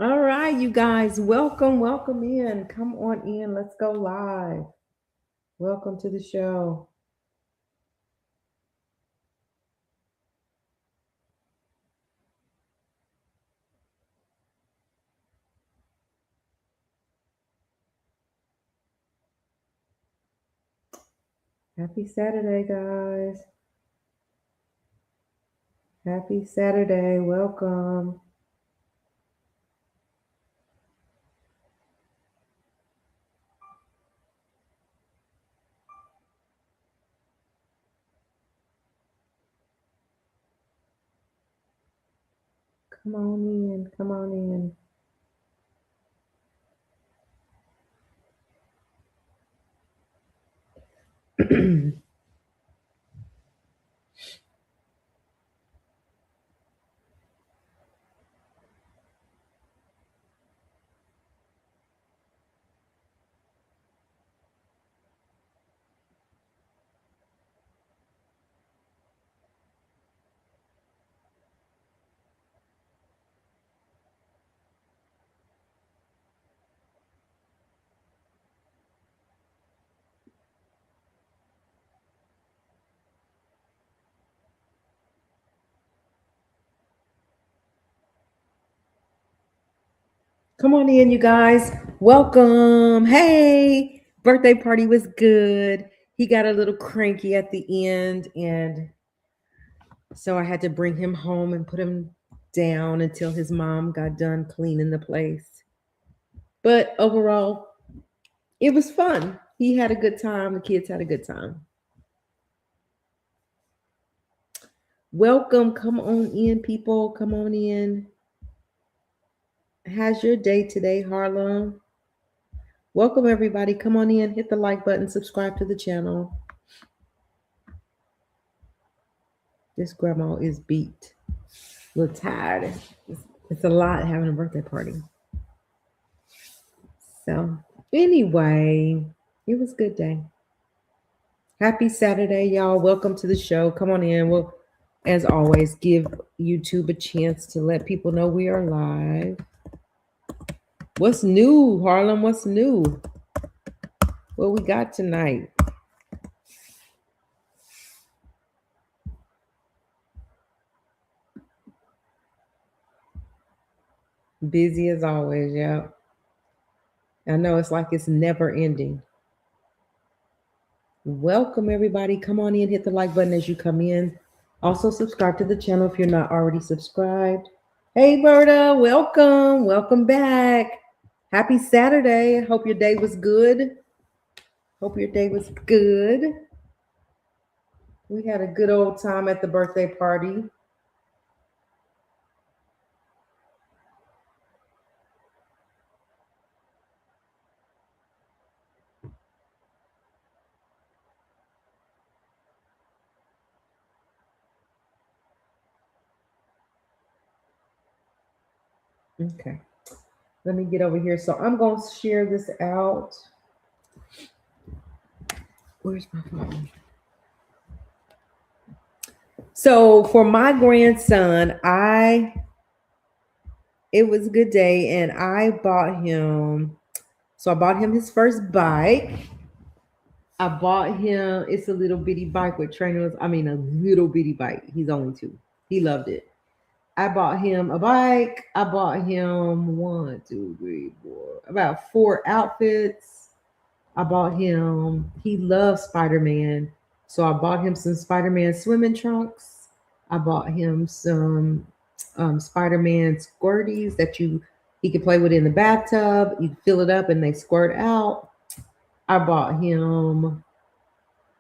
All right, you guys, welcome in. Come on in. Let's go live. Welcome to the show. Happy Saturday, guys. Happy Saturday. Welcome. Come on in. Come on in. Come on in, you guys. Welcome. Hey, birthday party was good. He got a little cranky at the end, and so I had to bring him home and put him down until his mom got done cleaning the place. But overall, it was fun. He had a good time. The kids had a good time. Welcome. Come on in, people. Come on in. How's your day today, Harlem? Welcome, everybody. Come on in. Hit the like button. Subscribe to the channel. This grandma is beat. A little tired. It's a lot having a birthday party. So, anyway, it was a good day. Happy Saturday, y'all. Welcome to the show. Come on in. We'll, as always, give YouTube a chance to let people know we are live. What's new, Harlem? What's new? What we got tonight? Busy as always, yeah. I know it's like it's never ending. Welcome, everybody. Come on in, hit the like button as you come in. Also, subscribe to the channel if you're not already subscribed. Hey, Berta, welcome. Welcome back. Happy Saturday. Hope your day was good. Hope your day was good. We had a good old time at the birthday party. Okay. Let me get over here. So I'm going to share this out. Where's my phone? So for my grandson, it was a good day and I bought him, so I bought him his first bike. I bought him, it's a little bitty bike with trainers. I mean, a little bitty bike. He's only 2. He loved it. I bought him a bike. I bought him one, two, three, four, about 4 outfits. I bought him, he loves Spider Man. So I bought him some Spider Man swimming trunks. I bought him some Spider Man squirties that he could play with in the bathtub. You fill it up and they squirt out. I bought him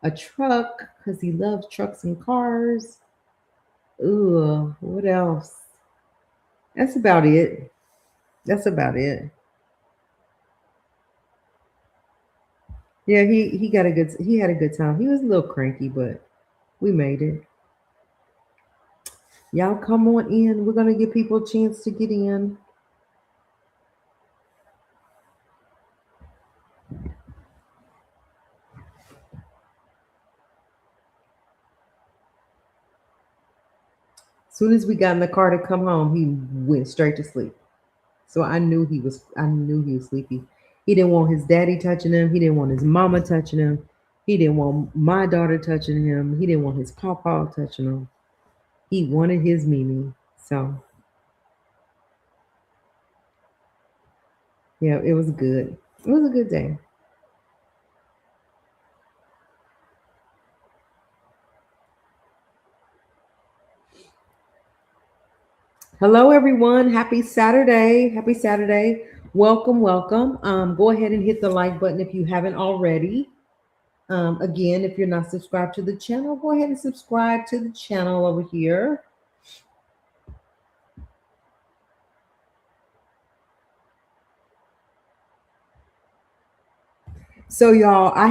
a truck because he loves trucks and cars. Ooh, what else? That's about it. That's about it. Yeah, he had a good time. He was a little cranky, but we made it. Y'all come on in. We're gonna give people a chance to get in. As soon as we got in the car to come home, he went straight to sleep. So I knew he was sleepy. He didn't want his daddy touching him. He didn't want his mama touching him. He didn't want my daughter touching him. He didn't want his papa touching him. He wanted his Mimi. So yeah, it was good. It was a good day. Hello, everyone. Happy Saturday. Happy Saturday. Welcome, welcome. Go ahead and hit the like button if you haven't already. Again, if you're not subscribed to the channel, go ahead and subscribe to the channel over here. So, y'all, I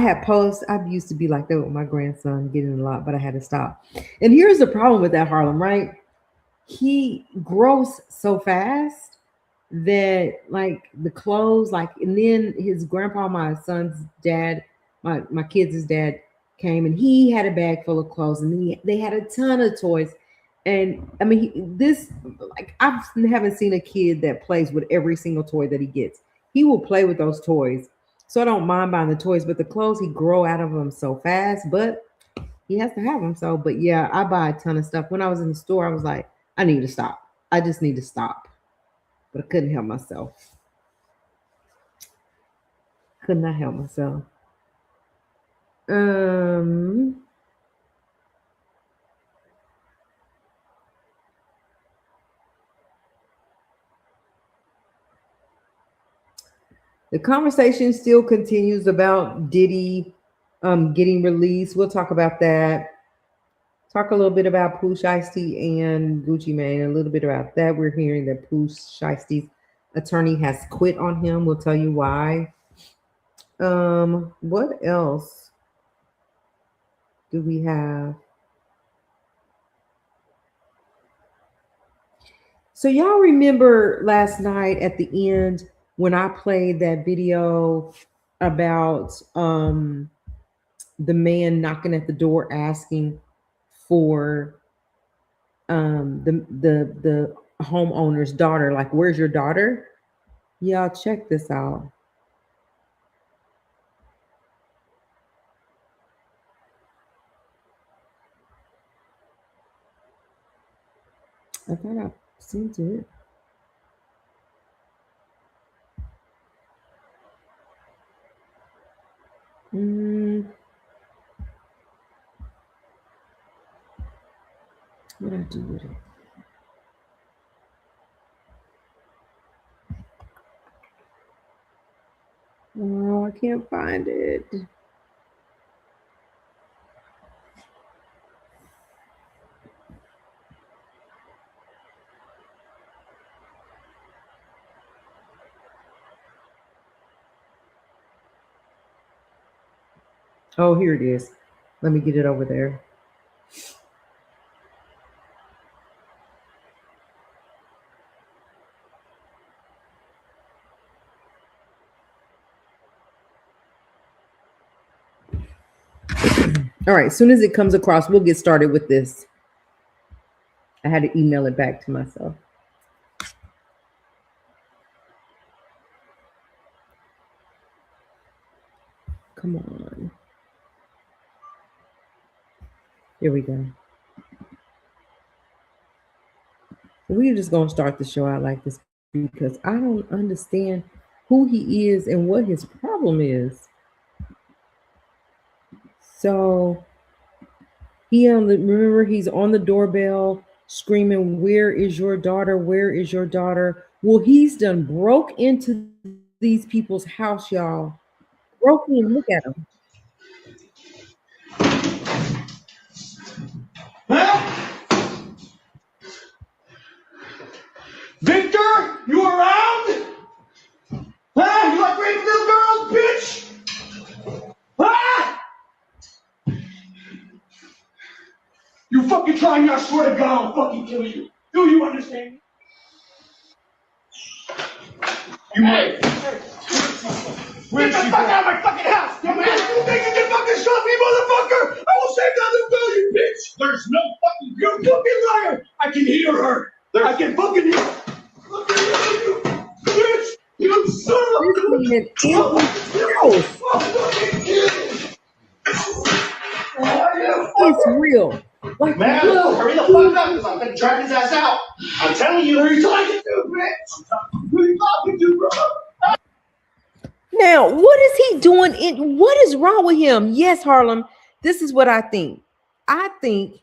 used to be like that with my grandson, getting a lot, but I had to stop. And here's the problem with that, Harlem, right? He grows so fast that like the clothes, like, and then his grandpa, my son's dad, my kids' dad came and he had a bag full of clothes, and then they had a ton of toys. And I mean, like, I haven't seen a kid that plays with every single toy that he gets. He will play with those toys. So I don't mind buying the toys, but the clothes, he grow out of them so fast, but he has to have them. So, but yeah, I buy a ton of stuff. When I was in the store, I was like, I need to stop. I just need to stop. But I couldn't help myself. Could not help myself. Um, the conversation still continues about Diddy getting released. We'll talk about that. Talk a little bit about Pooh Shiesty and Gucci Mane. A little bit about that. We're hearing that Pooh Shiesty's attorney has quit on him. We'll tell you why. What else do we have? So y'all remember last night at the end when I played that video about the man knocking at the door asking for the homeowner's daughter, like, where's your daughter? Y'all check this out. I thought I sent it. Mm, what did I do with it? Oh, I can't find it. Oh, here it is. Let me get it over there. All right, as soon as it comes across, we'll get started with this. I had to email it back to myself. Come on. Here we go. We're just going to start the show out like this because I don't understand who he is and what his problem is. So remember, he's on the doorbell screaming, "Where is your daughter? Where is your daughter?" Well, he's done broke into these people's house, y'all. Broke in. Look at him. Huh? Victor, you around? Huh? You like raping little girls, bitch? Huh? You fucking try me, I swear to God, I'll fucking kill you. Do you understand? You might. Get the fuck out of my fucking house, dumbass! You think you can fucking stop me, motherfucker? I will save that little girl, you bitch! There's no fucking... You're a fucking liar! I can hear her! I can fucking hear her! Look at you! This man in his house. It's real. Like, Man, look, hurry the fuck up, because I'm gonna drag his ass out. I'm telling you, who are you talking to, bitch? Who are you talking to, bro? now, what is he doing? What is wrong with him? Yes, Harlem. This is what I think. I think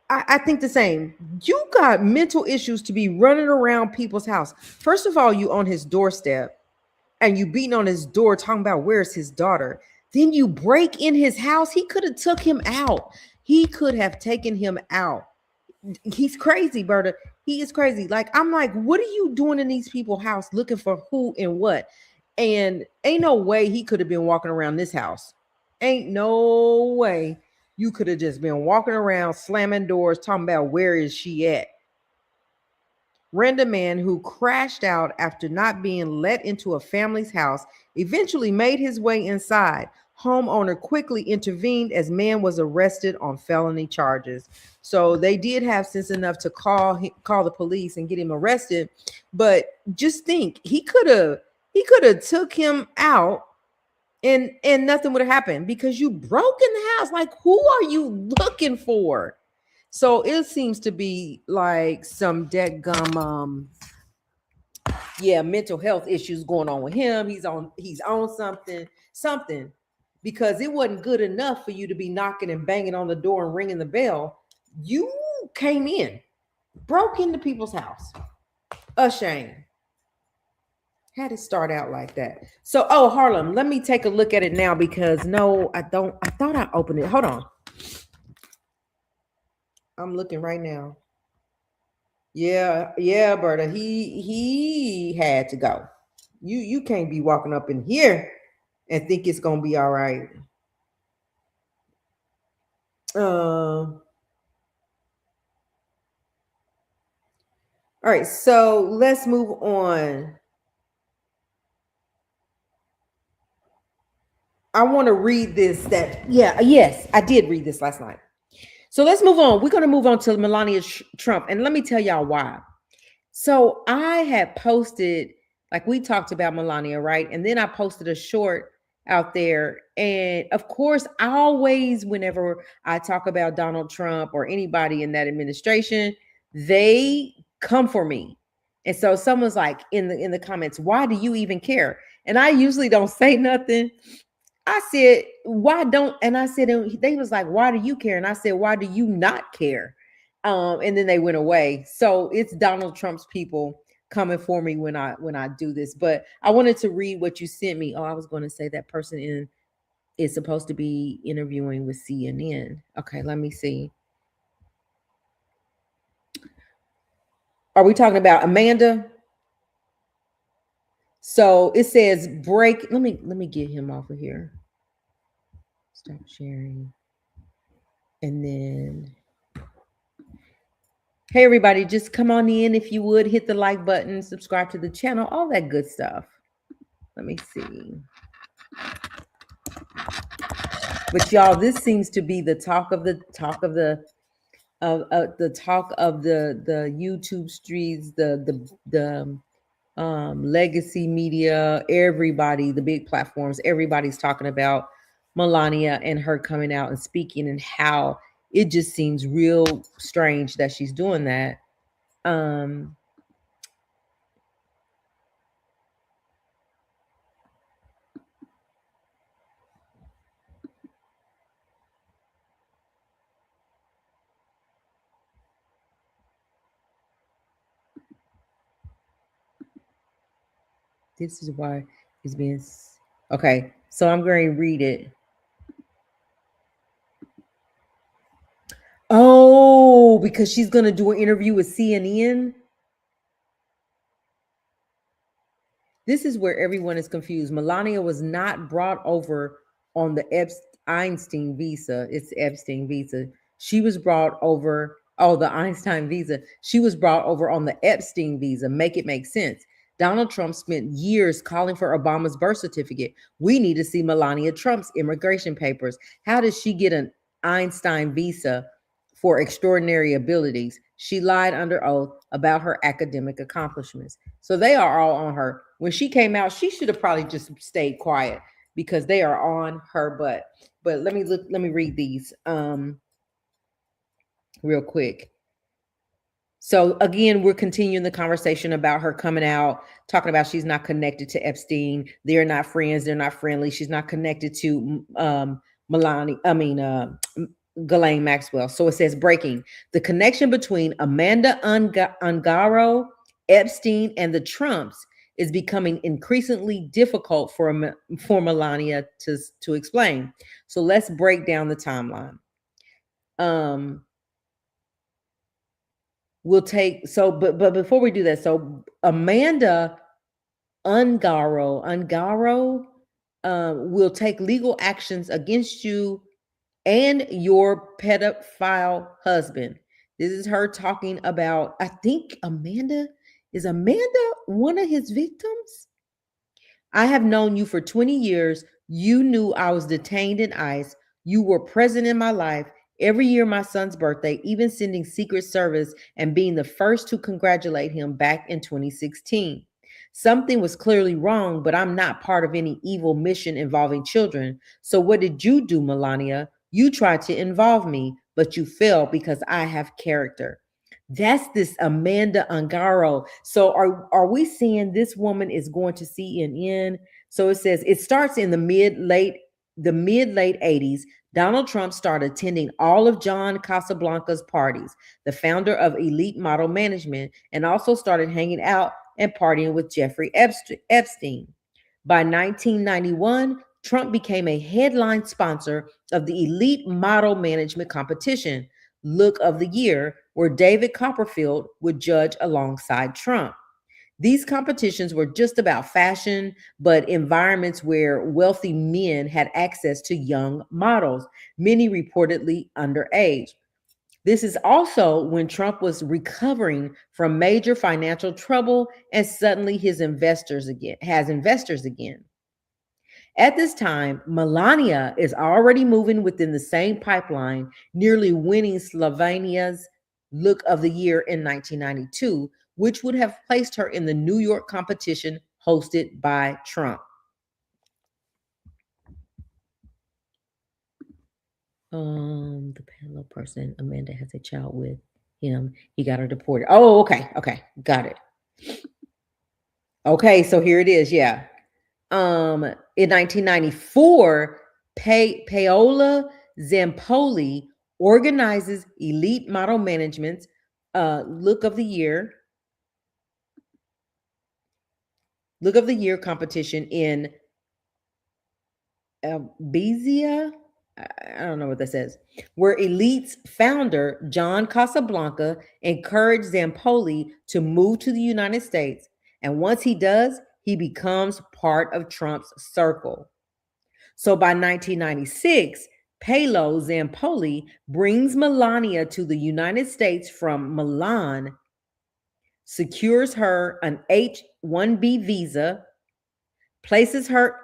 I think the same. You got mental issues to be running around people's house. First of all, you on his doorstep and you beating on his door talking about where's his daughter. Then you break in his house. He could have took him out. He could have taken him out. He's crazy, Berta. He is crazy. Like, I'm like, what are you doing in these people's house looking for who and what? And ain't no way he could have been walking around this house. Ain't no way you could have just been walking around slamming doors talking about where is she at. Random man who crashed out after not being let into a family's house eventually made his way inside. Homeowner quickly intervened as man was arrested on felony charges. So they did have sense enough to call the police and get him arrested. But just think, he could have took him out and nothing would have happened because you broke in the house. Like, who are you looking for? So it seems to be like some deadgum mental health issues going on with him. He's on something because it wasn't good enough for you to be knocking and banging on the door and ringing the bell. You came in, broke into people's house. A shame. Had it start out like that. So, Harlem, let me take a look at it now because no, I don't. I thought I opened it. Hold on. I'm looking right now. Yeah, Berta. He had to go. You can't be walking up in here and think it's gonna be all right. All right, so let's move on. I want to read this. Yes, I did read this last night. So let's move on. We're going to move on to Melania Trump. And let me tell y'all why. So I had posted, like we talked about Melania, right? And then I posted a short out there. And of course, always, whenever I talk about Donald Trump or anybody in that administration, they come for me. And so someone's like in the comments, why do you even care? And I usually don't say nothing. I said, why don't, and I said, and they was like, why do you care? And I said, why do you not care? And then they went away. So it's Donald Trump's people coming for me when I do this. But I wanted to read what you sent me. Oh, I was going to say that person is supposed to be interviewing with CNN. Okay, let me see. Are we talking about Amanda? So it says break. Let me get him off of here. Stop sharing. And then, hey everybody, just come on in if you would, hit the like button, subscribe to the channel, all that good stuff. Let me see. But y'all, this seems to be the talk of the YouTube streets, the legacy media, everybody, the big platforms, everybody's talking about Melania and her coming out and speaking, and how it just seems real strange that she's doing that. This is why it's being okay. So I'm going to read it. Oh, because she's going to do an interview with CNN. This is where everyone is confused. Melania was not brought over on the Einstein visa. It's Epstein visa. She was brought over. Oh, the Einstein visa. She was brought over on the Epstein visa. Make it make sense. Donald Trump spent years calling for Obama's birth certificate. We need to see Melania Trump's immigration papers. How did she get an Einstein visa for extraordinary abilities. She lied under oath about her academic accomplishments. So they are all on her. When she came out, she should have probably just stayed quiet because they are on her butt. But let me read these real quick. So again, we're continuing the conversation about her coming out, talking about she's not connected to Epstein. They're not friends. They're not friendly. She's not connected to Ghislaine Maxwell. So it says breaking the connection between Amanda Ungaro, Epstein, and the Trumps is becoming increasingly difficult for Melania to explain. So let's break down the timeline. We'll take but before we do that, so Amanda Ungaro will take legal actions against you and your pedophile husband. This is her talking about, I think Amanda one of his victims? I have known you for 20 years. You knew I was detained in ICE. You were present in my life every year, my son's birthday, even sending Secret Service and being the first to congratulate him back in 2016. Something was clearly wrong, but I'm not part of any evil mission involving children. So what did you do, Melania? You tried to involve me, but you failed because I have character. That's this Amanda Ungaro. So are we seeing this woman is going to CNN? So it says it starts in the mid late 80s. Donald Trump started attending all of John Casablanca's parties, the founder of Elite Model Management, and also started hanging out and partying with Jeffrey Epstein. By 1991, Trump became a headline sponsor of the Elite Model Management competition, Look of the Year, where David Copperfield would judge alongside Trump. These competitions were just about fashion, but environments where wealthy men had access to young models, many reportedly underage. This is also when Trump was recovering from major financial trouble and suddenly has investors again. At this time, Melania is already moving within the same pipeline, nearly winning Slovenia's Look of the Year in 1992, which would have placed her in the New York competition hosted by Trump. The panel person Amanda has a child with him. He got her deported. Oh, okay, got it. Okay, so here it is. Yeah. In 1994, Paola Zampoli organizes Elite Model Management's Look of the Year competition in Bezia. I don't know what that says. Where Elite's founder, John Casablanca, encouraged Zampoli to move to the United States. And once he does, he becomes part of Trump's circle. So by 1996, Paolo Zampoli brings Melania to the United States from Milan, secures her an H-1B visa, places her.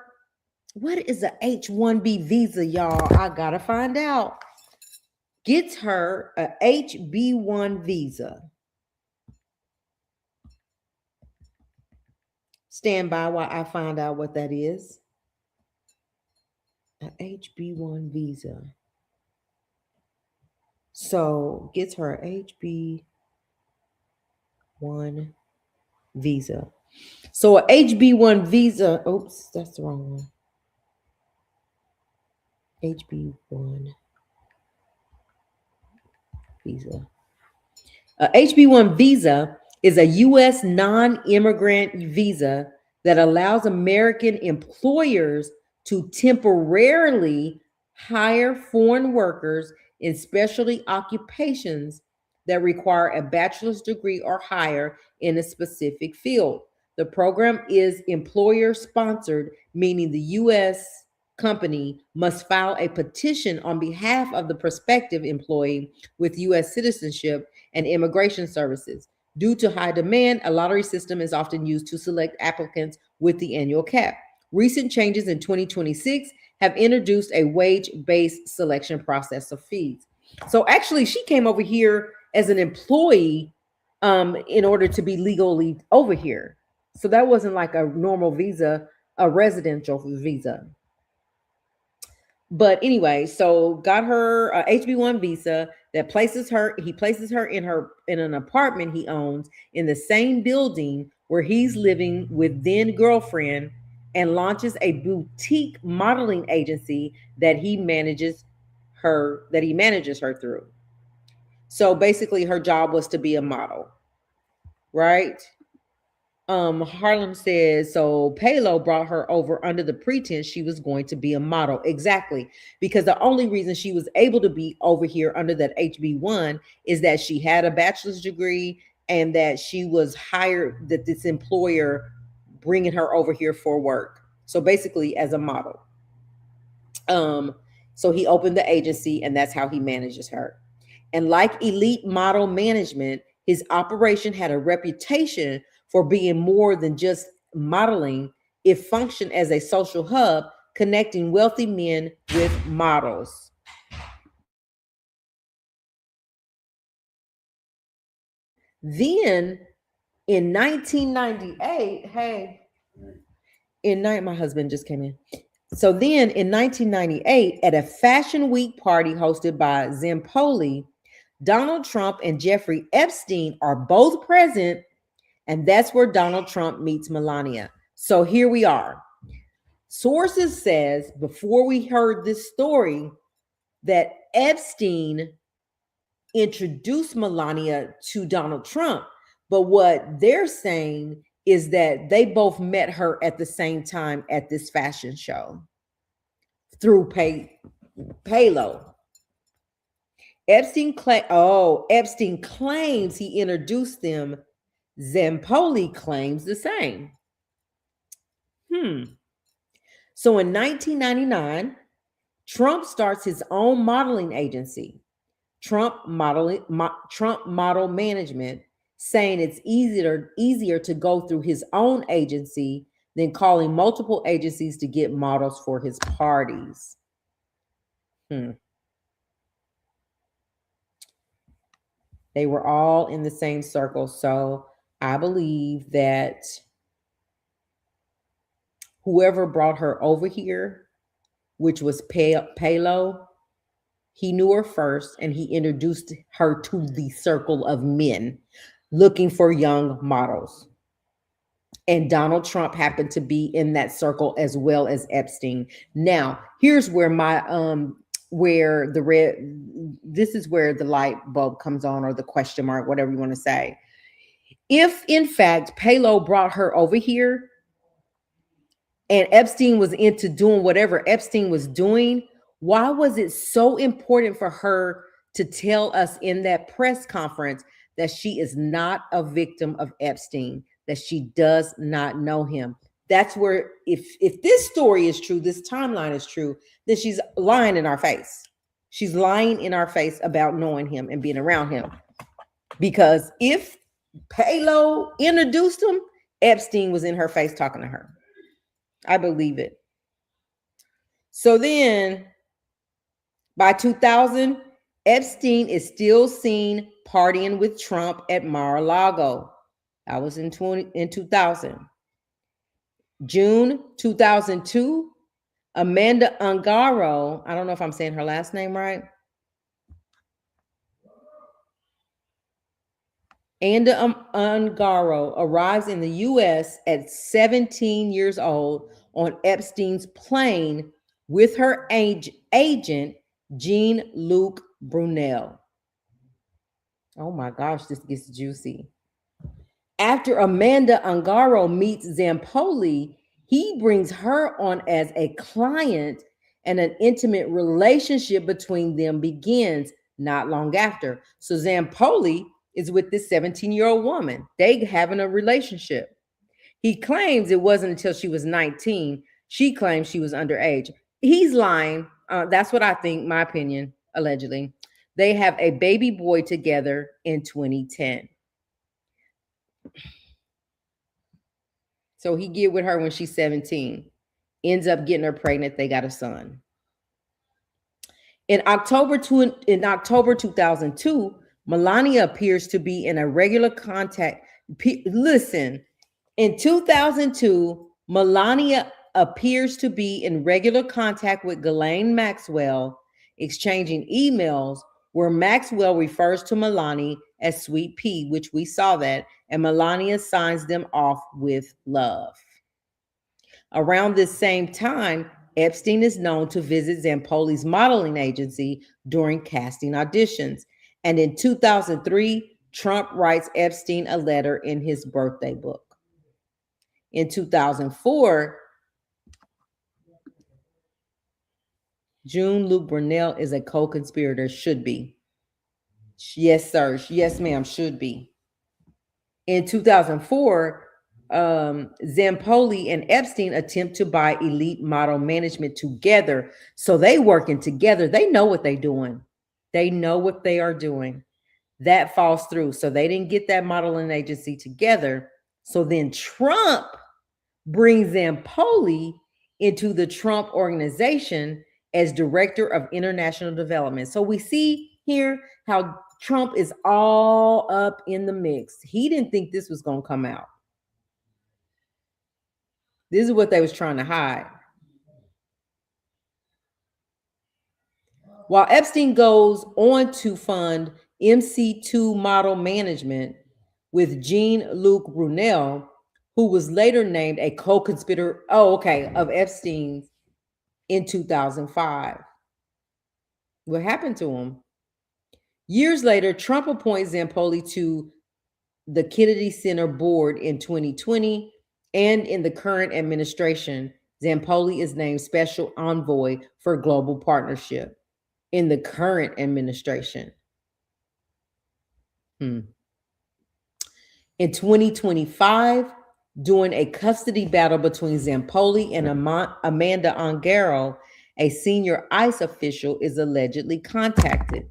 What is a H-1B visa, y'all? I gotta find out. Gets her a HB1 visa. Stand by while I find out what that is. A HB1 visa. So gets her HB1 visa. So a HB1 visa. Oops, that's the wrong one. HB1 visa. A HB1 visa is a U.S. non-immigrant visa that allows American employers to temporarily hire foreign workers in specialty occupations that require a bachelor's degree or higher in a specific field. The program is employer sponsored, meaning the U.S. company must file a petition on behalf of the prospective employee with U.S. citizenship and immigration services. Due to high demand, a lottery system is often used to select applicants with the annual cap. Recent changes in 2026 have introduced a wage-based selection process of fees. So actually, she came over here as an employee in order to be legally over here. So that wasn't like a normal visa, a residential visa. But anyway, so got her a HB1 visa that places her. He places her in an apartment he owns in the same building where he's living with then girlfriend, and launches a boutique modeling agency that he manages her through. So basically, her job was to be a model, right? Harlem says so. Palo brought her over under the pretense she was going to be a model. Exactly, because the only reason she was able to be over here under that HB1 is that she had a bachelor's degree and that she was hired. That this employer bringing her over here for work. So basically, as a model. Um, so he opened the agency, and that's how he manages her. And like elite model management, his operation had a reputation for being more than just modeling. It functioned as a social hub, connecting wealthy men with models. Then in 1998, my husband just came in. So then in 1998, at a Fashion Week party hosted by Zampoli, Donald Trump and Jeffrey Epstein are both present, and that's where Donald Trump meets Melania. So here we are. Sources says before we heard this story that Epstein introduced Melania to Donald Trump, but what they're saying is that they both met her at the same time at this fashion show through Palo. Epstein claims he introduced them. Zampoli claims the same. So in 1999, Trump starts his own modeling agency, Trump Model Management, saying it's easier to go through his own agency than calling multiple agencies to get models for his parties. They were all in the same circle. So I believe that whoever brought her over here, which was Palo, he knew her first and he introduced her to the circle of men looking for young models. And Donald Trump happened to be in that circle as well as Epstein. Now, here's where where the red, this is where the light bulb comes on, or the question mark, whatever you want to say. If in fact Palo brought her over here and Epstein was into doing whatever Epstein was doing, why was it so important for her to tell us in that press conference that she is not a victim of Epstein, that she does not know him? That's where, if this story is true, this timeline is true, then she's lying in our face. She's lying in our face about knowing him and being around him. Because if Palo introduced him, Epstein was in her face talking to her. I believe it. So then by 2000, Epstein is still seen partying with Trump at Mar-a-Lago. That was in 2000. June 2002, Amanda Ungaro, I don't know if I'm saying her last name right. Amanda Ungaro arrives in the US at 17 years old on Epstein's plane with her agent, Jean-Luc Brunel. Oh my gosh, this gets juicy. After Amanda Ungaro meets Zampoli, he brings her on as a client, and an intimate relationship between them begins not long after. So Zampoli is with this 17-year-old woman. They having a relationship. He claims it wasn't until she was 19. She claims she was underage. He's lying. That's what I think, my opinion, allegedly. They have a baby boy together in 2010. So he get with her when she's 17. Ends up getting her pregnant. They got a son. In October 2002, Melania appears to be in a regular contact. Listen, in 2002, Melania appears to be in regular contact with Ghislaine Maxwell, exchanging emails where Maxwell refers to Melania as Sweet Pea, which we saw that, and Melania signs them off with love. Around this same time, Epstein is known to visit Zampoli's modeling agency during casting auditions. And in 2003, Trump writes Epstein a letter in his birthday book. In 2004, June Luke Brunel is a co-conspirator, should be. Yes, sir. Yes, ma'am, should be. In 2004, Zampoli and Epstein attempt to buy Elite Model Management together. So they working together. They know what they're doing. They know what they are doing. That falls through. So they didn't get that modeling agency together. So then Trump brings Zampoli into the Trump organization as director of international development. So we see here how Trump is all up in the mix. He didn't think this was going to come out. This is what they was trying to hide. While Epstein goes on to fund MC2 Model Management with Jean-Luc Brunel, who was later named a co-conspirator, of Epstein's in 2005. What happened to him? Years later, Trump appoints Zampoli to the Kennedy Center board in 2020, and in the current administration, Zampoli is named special envoy for global partnership in the current administration. In 2025, during a custody battle between Zampoli and Amanda Ongaro, a senior ICE official is allegedly contacted.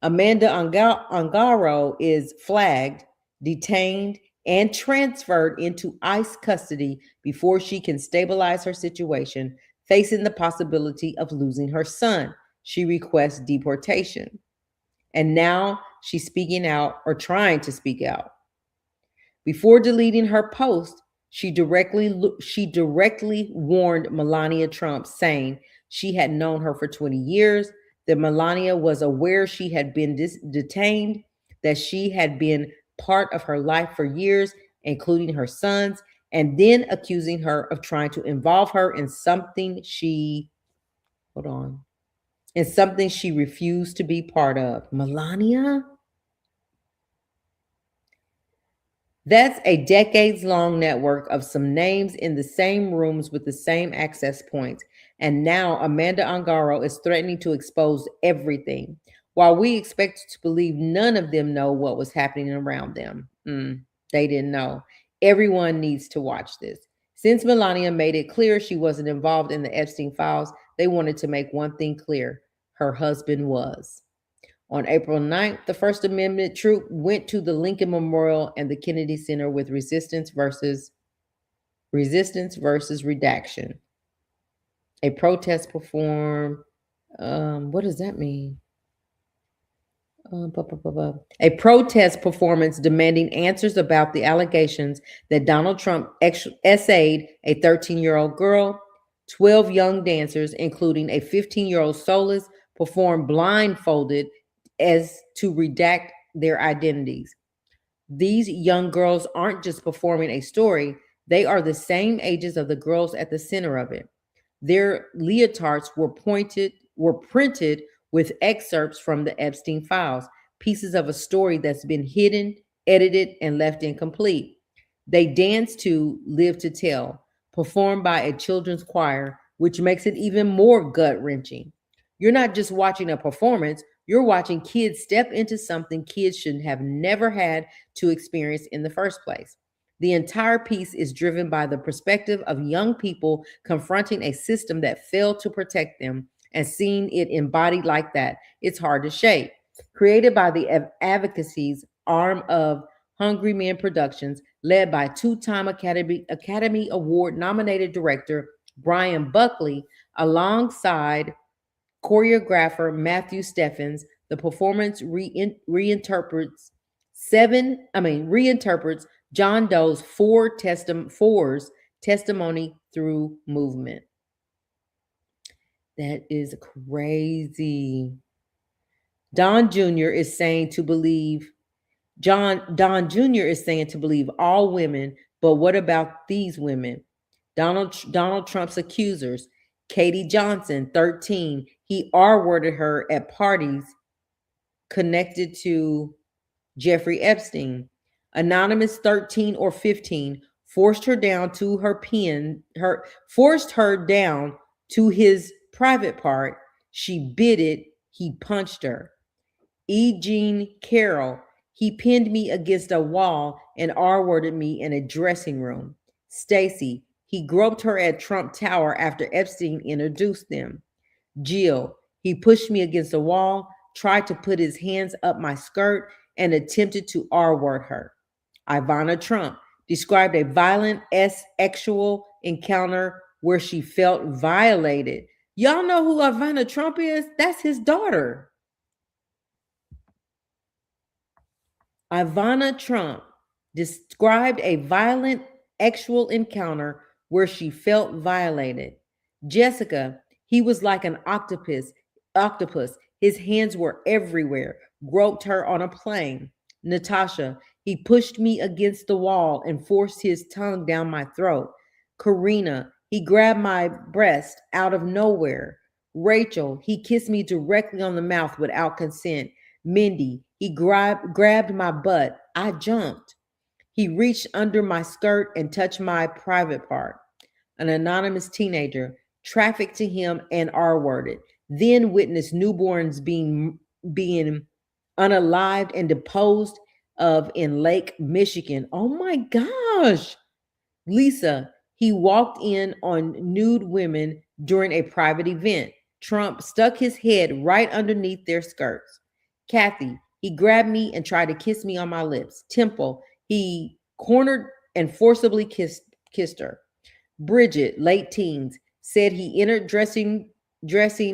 Amanda Ongaro is flagged, detained, and transferred into ICE custody before she can stabilize her situation, facing the possibility of losing her son. She requests deportation. And now she's speaking out, or trying to speak out. Before deleting her post, she directly warned Melania Trump, saying she had known her for 20 years, that Melania was aware she had been detained, that she had been part of her life for years, including her son's, and then accusing her of trying to involve her in something she refused to be part of. Melania? That's a decades-long network of some names in the same rooms with the same access points. And now Amanda Ongaro is threatening to expose everything, while we expect to believe none of them know what was happening around them. They didn't know. Everyone needs to watch this. Since Melania made it clear she wasn't involved in the Epstein files, they wanted to make one thing clear: her husband was. On April 9th, the First Amendment troop went to the Lincoln Memorial and the Kennedy Center with resistance versus redaction. A protest performed. What does that mean? A protest performance demanding answers about the allegations that Donald Trump essayed a 13-year-old girl. 12 young dancers, including a 15-year-old soloist, performed blindfolded as to redact their identities. These young girls aren't just performing a story, they are the same ages of the girls at the center of it. Their leotards were printed with excerpts from the Epstein files, pieces of a story that's been hidden, edited, and left incomplete. They dance to Live to Tell, performed by a children's choir, which makes it even more gut-wrenching. You're not just watching a performance, you're watching kids step into something kids should have never had to experience in the first place. The entire piece is driven by the perspective of young people confronting a system that failed to protect them, and seeing it embodied like that, it's hard to shake. Created by the advocacy's arm of Hungry Men Productions, led by two-time Academy Award nominated director Brian Buckley, alongside Choreographer Matthew Steffens. The performance reinterprets John Doe's four's testimony through movement. That is crazy. Don Jr. is saying to believe Don Jr. is saying to believe all women, but what about these women? Donald Trump's accusers. Katie Johnson, 13. He R-worded her at parties connected to Jeffrey Epstein. Anonymous, 13 or 15, forced her down to forced her down to his private part. She bit it. He punched her. E. Jean Carroll, he pinned me against a wall and R-worded me in a dressing room. Stacy, he groped her at Trump Tower after Epstein introduced them. Jill, he pushed me against a wall, tried to put his hands up my skirt, and attempted to R-word her. Ivana Trump described a violent sexual encounter where she felt violated. Y'all know who Ivana Trump is? That's his daughter. Ivana Trump described a violent sexual encounter where she felt violated. Jessica, he was like an octopus. His hands were everywhere, groped her on a plane. Natasha, he pushed me against the wall and forced his tongue down my throat. Karina, he grabbed my breast out of nowhere. Rachel, he kissed me directly on the mouth without consent. Mindy, he grabbed my butt. I jumped. He reached under my skirt and touched my private part. An anonymous teenager trafficked to him and R-worded, then witnessed newborns being unalived and disposed of in Lake Michigan. Oh my gosh. Lisa, he walked in on nude women during a private event. Trump stuck his head right underneath their skirts. Kathy, he grabbed me and tried to kiss me on my lips. Temple, he cornered and forcibly kissed her. Bridget, late teens, said he entered dressing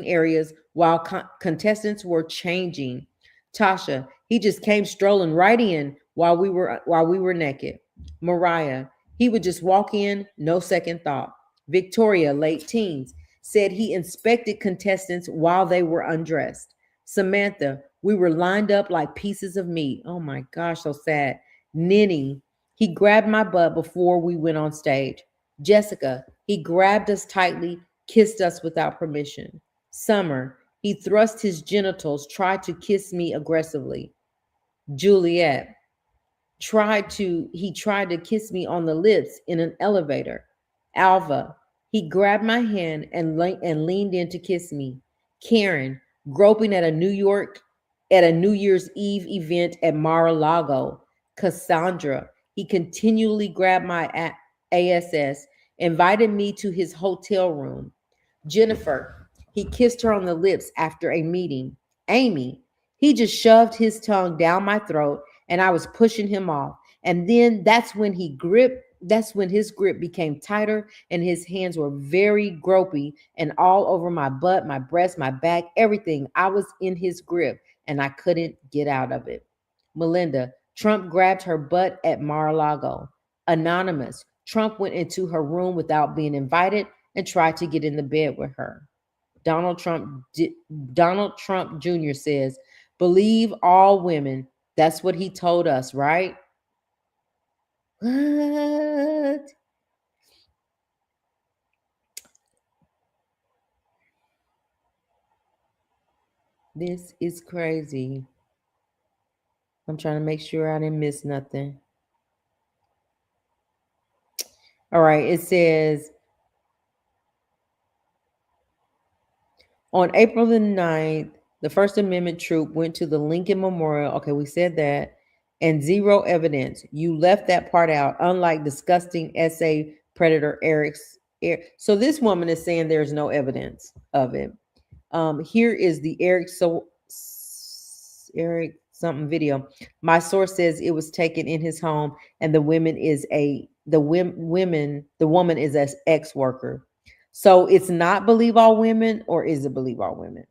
areas while contestants were changing. Tasha, he just came strolling right in while we were naked. Mariah, he would just walk in, no second thought. Victoria, late teens, said he inspected contestants while they were undressed. Samantha, we were lined up like pieces of meat. Oh my gosh, so sad. Ninny, he grabbed my butt before we went on stage. Jessica, he grabbed us tightly, kissed us without permission. Summer, he thrust his genitals, tried to kiss me aggressively. Juliet, he tried to kiss me on the lips in an elevator. Alva, he grabbed my hand and leaned in to kiss me. Karen, groping at a New Year's Eve event at Mar-a-Lago. Cassandra, he continually grabbed my ass, invited me to his hotel room. Jennifer, he kissed her on the lips after a meeting. Amy, he just shoved his tongue down my throat and I was pushing him off. And then that's when his grip became tighter and his hands were very gropey and all over my butt, my breast, my back, everything. I was in his grip and I couldn't get out of it. Melinda, Trump grabbed her butt at Mar-a-Lago. Anonymous, Trump went into her room without being invited and tried to get in the bed with her. Donald Trump Jr. says, believe all women. That's what he told us, right? What? This is crazy. I'm trying to make sure I didn't miss nothing. All right, it says, on April the 9th, the First Amendment troop went to the Lincoln Memorial. Okay, we said that. And zero evidence. You left that part out, unlike disgusting essay predator Eric's. So this woman is saying there's no evidence of it. Here is the Eric something video. My source says it was taken in his home, and the woman is an ex-worker. So it's not believe all women, or is it believe all women?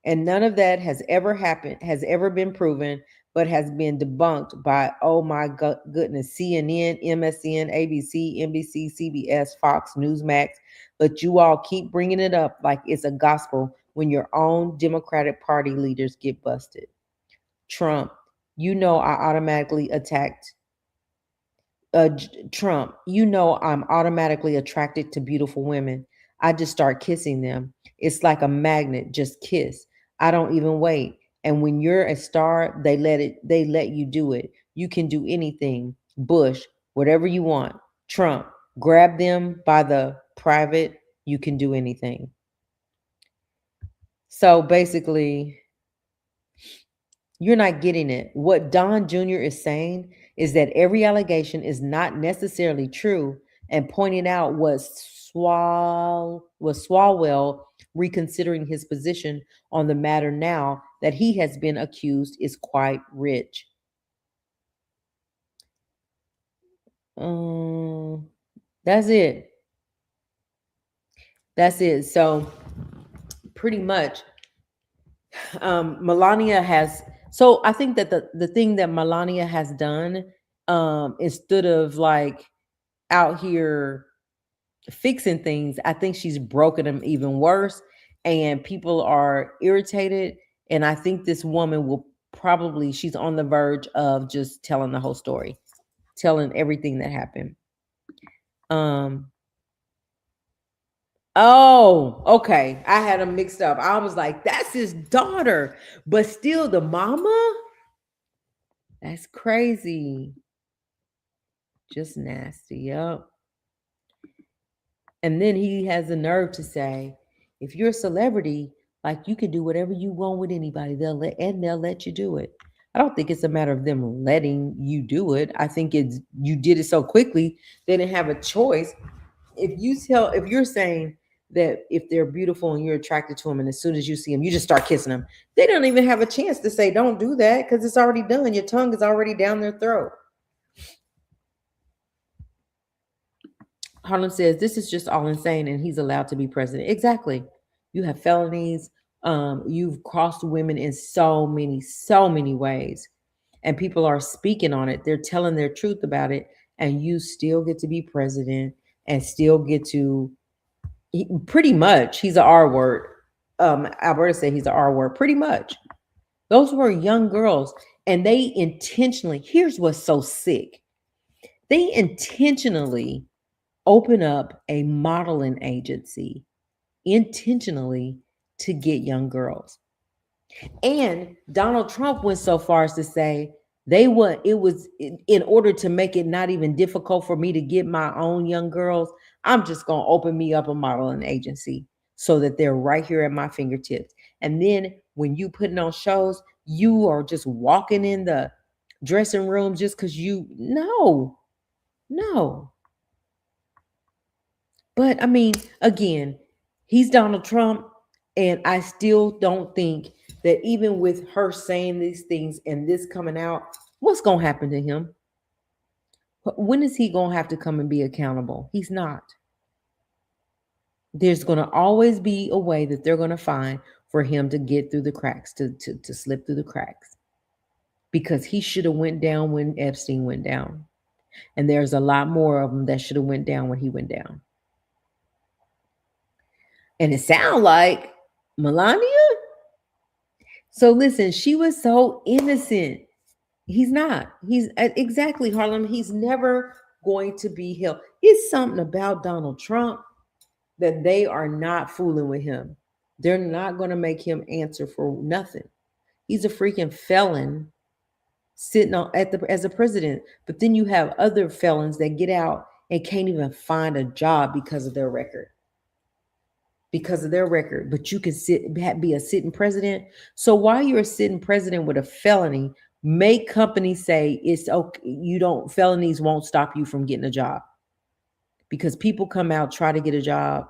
And none of that has ever happened, has ever been proven, but has been debunked by, oh my goodness, CNN, MSN, ABC, NBC, CBS, Fox, Newsmax. But you all keep bringing it up like it's a gospel when your own Democratic Party leaders get busted. Trump, you know, I automatically attacked Trump, you know, I'm automatically attracted to beautiful women. I just start kissing them. It's like a magnet, just kiss. I don't even wait. And when you're a star, they let you do it. You can do anything. Bush, whatever you want. Trump, grab them by the private, you can do anything. So basically, you're not getting it. What Don Jr. is saying is that every allegation is not necessarily true, and pointing out was Swalwell reconsidering his position on the matter now that he has been accused is quite rich. Um, that's it. That's it. So pretty much, Melania has. So I think that the thing that Melania has done, instead of like out here fixing things, I think she's broken them even worse, and people are irritated. And I think this woman will probably, she's on the verge of just telling the whole story, telling everything that happened. Um, oh, okay. I had them mixed up. I was like, that's his daughter, but still the mama? That's crazy. Just nasty. Yup. And then he has the nerve to say, if you're a celebrity, like you can do whatever you want with anybody. They'll let you do it. I don't think it's a matter of them letting you do it. I think it's you did it so quickly they didn't have a choice. If you're saying that if they're beautiful and you're attracted to them, and as soon as you see them, you just start kissing them, they don't even have a chance to say don't do that because it's already done. Your tongue is already down their throat. Harlan says this is just all insane, and he's allowed to be president. Exactly. You have felonies. You've crossed women in so many ways, and people are speaking on it. They're telling their truth about it, and you still get to be president, and still get to. Pretty much, he's an R word. Alberta said he's an R word. Pretty much, those were young girls, and they intentionally. Here's what's so sick. They intentionally open up a modeling agency intentionally to get young girls. And Donald Trump went so far as to say it was in order to make it not even difficult for me to get my own young girls, I'm just going to open me up a modeling agency so that they're right here at my fingertips. And then when you putting on shows, you are just walking in the dressing room just because no. But I mean, again, he's Donald Trump, and I still don't think that even with her saying these things and this coming out, what's going to happen to him? When is he going to have to come and be accountable? He's not. There's going to always be a way that they're going to find for him to get through the cracks, to slip through the cracks, because he should have went down when Epstein went down, and there's a lot more of them that should have went down when he went down. And it sounds like Melania. So listen, she was so innocent. He's not. He's exactly, Harlem. He's never going to be held. It's something about Donald Trump that they are not fooling with him. They're not going to make him answer for nothing. He's a freaking felon sitting on as a president. But then you have other felons that get out and can't even find a job because of their record. But you can be a sitting president. So while you're a sitting president with a felony, make companies say it's okay. Felonies won't stop you from getting a job, because people come out, try to get a job,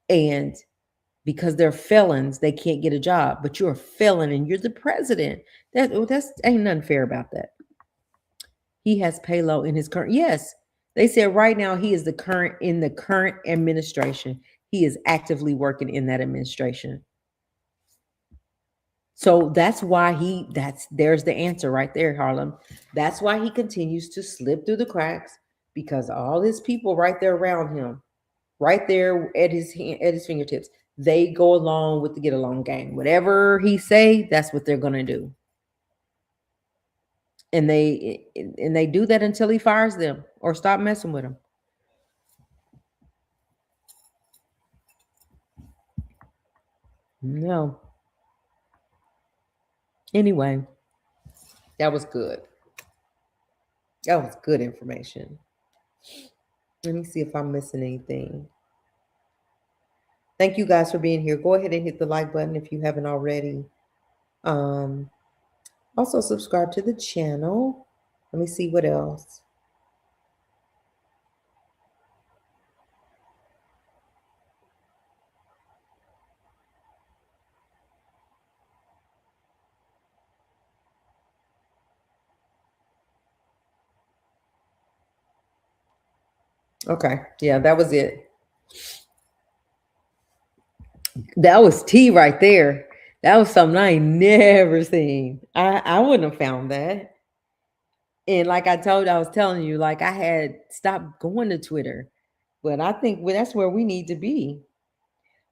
and because they're felons, they can't get a job. But you're a felon and you're the president. That's ain't nothing fair about that. He has payload in his current. Yes, they said right now he is in the current administration. He is actively working in that administration. So that's why there's the answer right there, Harlem. That's why he continues to slip through the cracks, because all his people right there around him, right there at his fingertips, they go along with the get along game. Whatever he say, that's what they're gonna do. And they do that until he fires them or stop messing with them. No. Anyway, that was good. That was good information. Let me see if I'm missing anything. Thank you guys for being here. Go ahead and hit the like button if you haven't already. Um, Also subscribe to the channel. Let me see what else. Okay, yeah, that was it. That was tea right there. That was something I ain't never seen. I wouldn't have found that. And like I was telling you, like I had stopped going to Twitter, but I think that's where we need to be.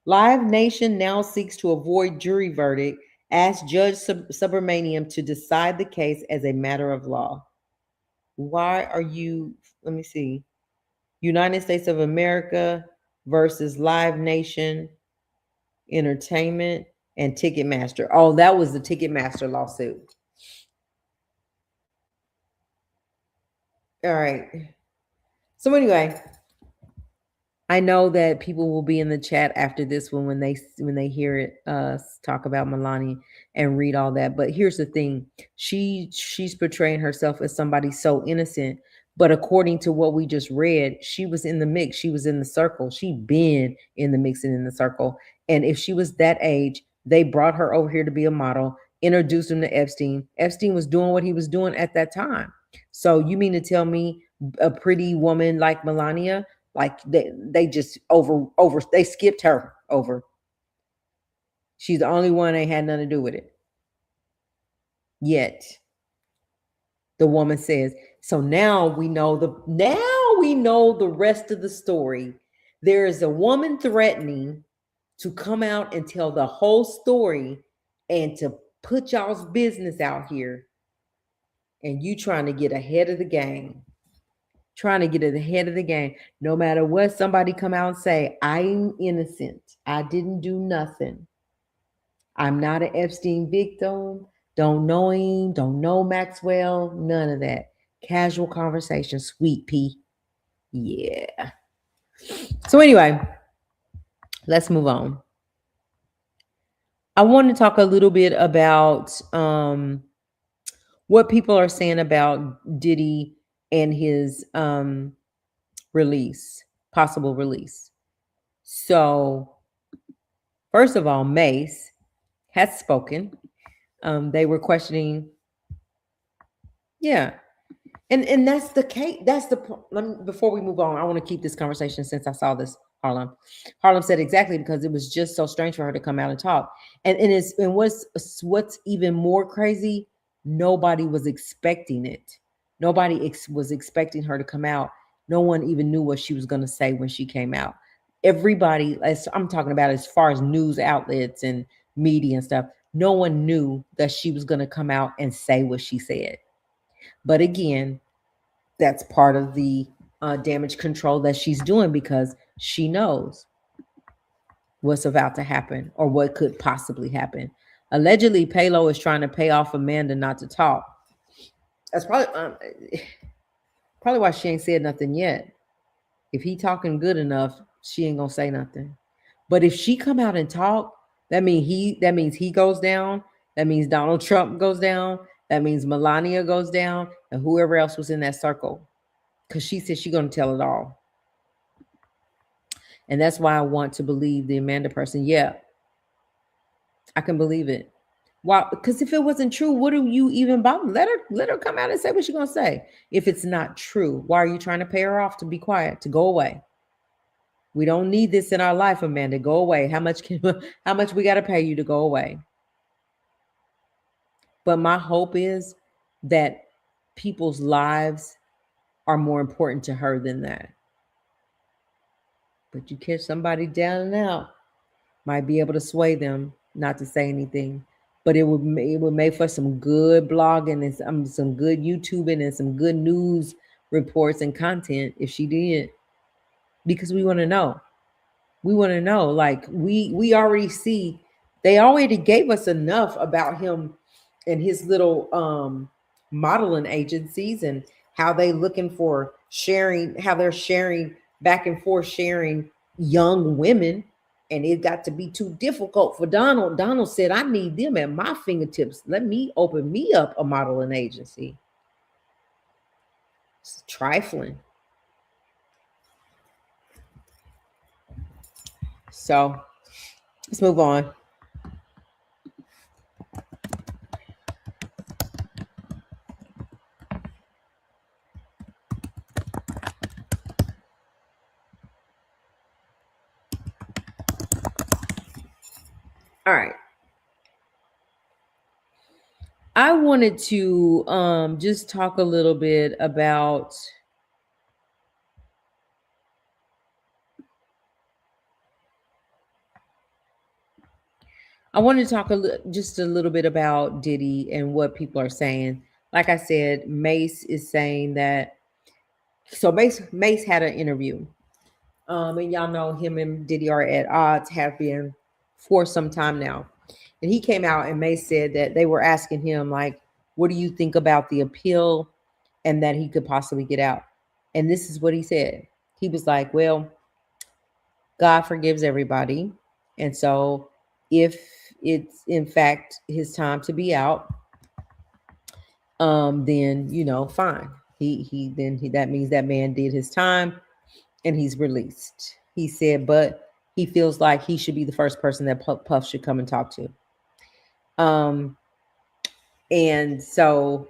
Live Nation now seeks to avoid jury verdict, asks Judge Subramaniam to decide the case as a matter of law. Why are you? Let me see. United States of America versus Live Nation Entertainment and Ticketmaster. Oh, that was the Ticketmaster lawsuit. All right. So anyway, I know that people will be in the chat after this one when they hear it talk about Milani and read all that. But here's the thing: she's portraying herself as somebody so innocent, but according to what we just read, she was in the mix. She was in the circle. She been in the mix and in the circle. And if she was that age, they brought her over here to be a model, introduced him to Epstein. Epstein was doing what he was doing at that time. So you mean to tell me a pretty woman like Melania? Like they just over they skipped her over. She's the only one that had nothing to do with it. Yet the woman says, so now we know the rest of the story. There is a woman threatening to come out and tell the whole story and to put y'all's business out here. And you trying to get ahead of the game. Trying to get ahead of the game. No matter what somebody come out and say, I'm innocent. I didn't do nothing. I'm not an Epstein victim. Don't know him. Don't know Maxwell. None of that. Casual conversation. Sweet pea. Yeah. So anyway, let's move on. I want to talk a little bit about what people are saying about Diddy and his possible release. So, first of all, Mace has spoken. They were questioning, yeah, and that's the case. That's the before we move on, I want to keep this conversation since I saw this. Harlem said exactly, because it was just so strange for her to come out and talk. And what's even more crazy, nobody was expecting it. Nobody was expecting her to come out. No one even knew what she was going to say when she came out. Everybody, as I'm talking about as far as news outlets and media and stuff, no one knew that she was going to come out and say what she said. But again, that's part of the damage control that she's doing, because she knows what's about to happen or what could possibly happen. Allegedly, Palo is trying to pay off Amanda not to talk. That's probably why she ain't said nothing yet. If he talking good enough, she ain't gonna say nothing. But if she come out and talk, that means he goes down. That means Donald Trump goes down. That means Melania goes down, and whoever else was in that circle. Because she said she's going to tell it all. And that's why I want to believe the Amanda person. Yeah, I can believe it. Why? Because if it wasn't true, what do you even bother? Let her come out and say what she's going to say. If it's not true, why are you trying to pay her off to be quiet, to go away? We don't need this in our life, Amanda. Go away. How much we got to pay you to go away? But my hope is that people's lives are more important to her than that. But you catch somebody down and out, might be able to sway them not to say anything. But it would make for some good blogging and some good YouTubing and some good news reports and content if she did, because we want to know. We want to know. Like we already see, they already gave us enough about him and his little modeling agencies and how they looking for sharing, how they're sharing back and forth, sharing young women. And it got to be too difficult for Donald. Donald said, I need them at my fingertips. Let me open me up a modeling agency. It's trifling. So let's move on. All right. I wanted to just talk a little bit about just a little bit about Diddy and what people are saying. Like I said, Mace is saying that. So Mace had an interview, and y'all know him and Diddy are at odds, have been for some time now. And he came out and Mace said that they were asking him like, "What do you think about the appeal, and that he could possibly get out?" And this is what he said. He was like, "Well, God forgives everybody. And so if it's in fact his time to be out, then fine. That means that man did his time and he's released." He said, but he feels like he should be the first person that Puff should come and talk to. Um and so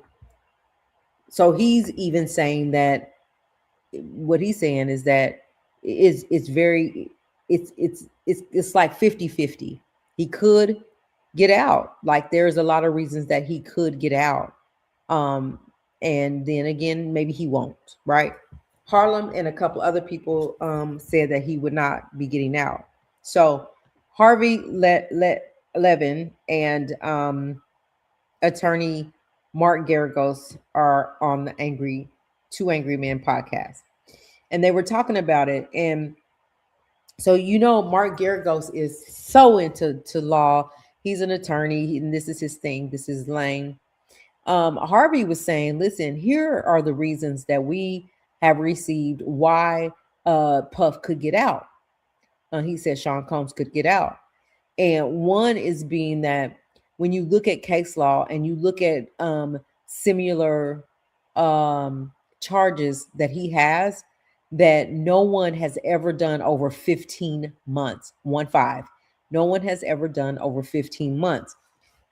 he's even saying that, what he's saying is that it's very it's like 50-50. He could get out. Like there's a lot of reasons that he could get out. Um and then again, maybe he won't, right? Harlem and a couple other people said that he would not be getting out. So Harvey Levin and attorney Mark Garagos are on the Two Angry Men podcast, and they were talking about it. And so Mark Garagos is so into law. He's an attorney, and this is his thing. This is lane. Harvey was saying, listen, here are the reasons that we have received why Puff could get out. He said Sean Combs could get out. And one is being that when you look at case law and you look at similar charges that he has, that no one has ever done over 15 months, 1-5. No one has ever done over 15 months.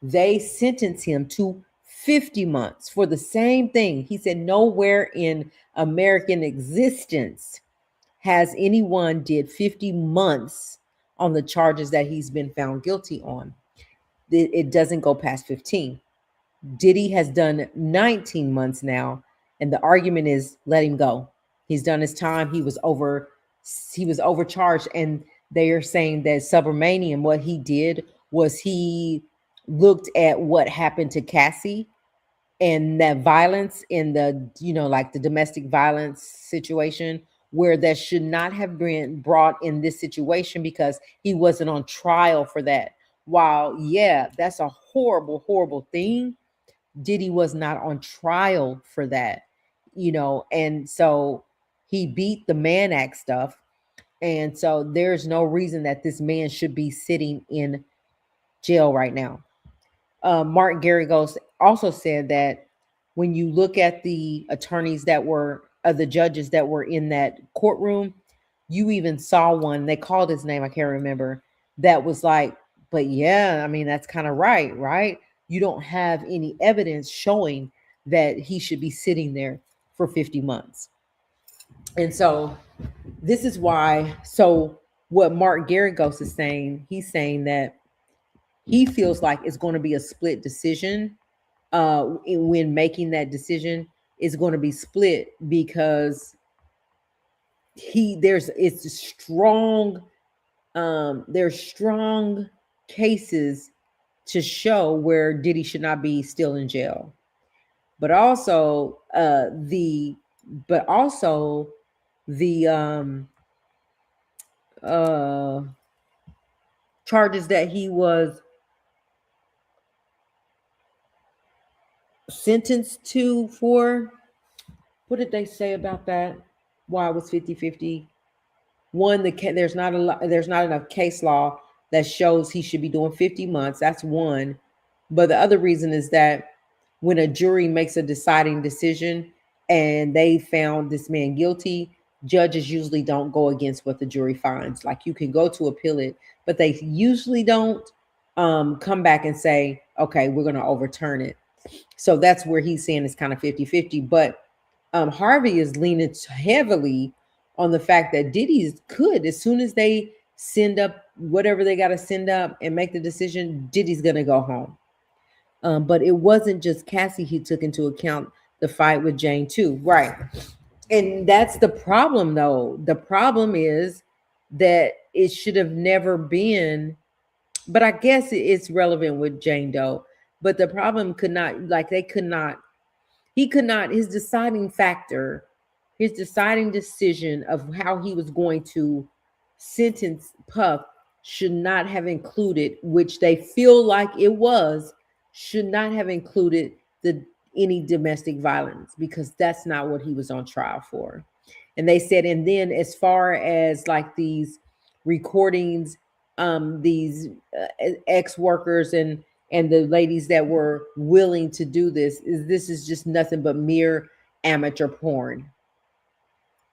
They sentenced him to 50 months for the same thing. He said nowhere in American existence has anyone did 50 months on the charges that he's been found guilty on. It doesn't go past 15. Diddy has done 19 months now, and the argument is let him go. He's done his time. He was overcharged, and they are saying that Subramanian, what he did was he looked at what happened to Cassie and that violence in the like the domestic violence situation, where that should not have been brought in this situation because he wasn't on trial for that. While yeah, that's a horrible thing, Diddy was not on trial for that, and so he beat the Mann Act stuff. And so there's no reason that this man should be sitting in jail right now. Mark Garagos also said that when you look at the attorneys that were, the judges that were in that courtroom, you even saw one, they called his name, I can't remember, that was like, but yeah, I mean, that's kind of right? You don't have any evidence showing that he should be sitting there for 50 months. And so this is why, so what Mark Garagos is saying, he's saying that he feels like it's going to be a split decision when making that decision is going to be split because it's strong, there's strong cases to show where Diddy should not be still in jail, but also but also the uh charges that he was sentenced to for. What did they say about that? Why it was 50-50? One, there's not enough case law that shows he should be doing 50 months. That's one. But the other reason is that when a jury makes a deciding decision and they found this man guilty, judges usually don't go against what the jury finds. Like, you can go to appeal it, but they usually don't come back and say, okay, we're going to overturn it. So that's where he's saying it's kind of 50-50. But Harvey is leaning heavily on the fact that Diddy's could, as soon as they send up whatever they got to send up and make the decision, Diddy's going to go home. But it wasn't just Cassie he took into account the fight with Jane too. Right. And that's the problem though. The problem is that it should have never been, but I guess it's relevant with Jane Doe. But the problem could not, like, they could not, he could not, his deciding factor, his deciding decision of how he was going to sentence Puff should not have included, which they feel like it was, should not have included any domestic violence, because that's not what he was on trial for. And they said, and then as far as like these recordings, these ex workers and the ladies that were willing to do this is just nothing but mere amateur porn.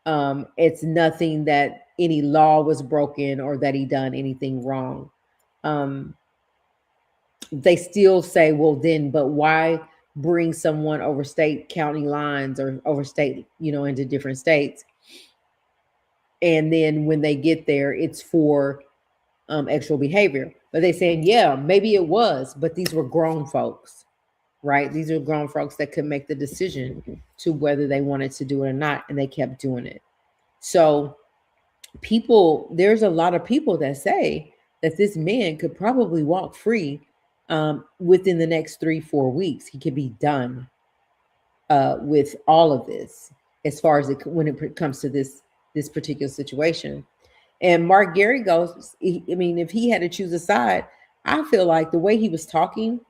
It's nothing that any law was broken or that he done anything wrong. They still say, well, then, but why bring someone over state county lines or over state, into different states? And then when they get there, it's for extra behavior. But they saying, yeah, maybe it was, but these were grown folks, right? These are grown folks that could make the decision to whether they wanted to do it or not, and they kept doing it. So there's a lot of people that say that this man could probably walk free within the next 3-4 weeks. He could be done with all of this, as far as when it comes to this particular situation. And Mark Gary goes, if he had to choose a side, I feel like the way he was talking,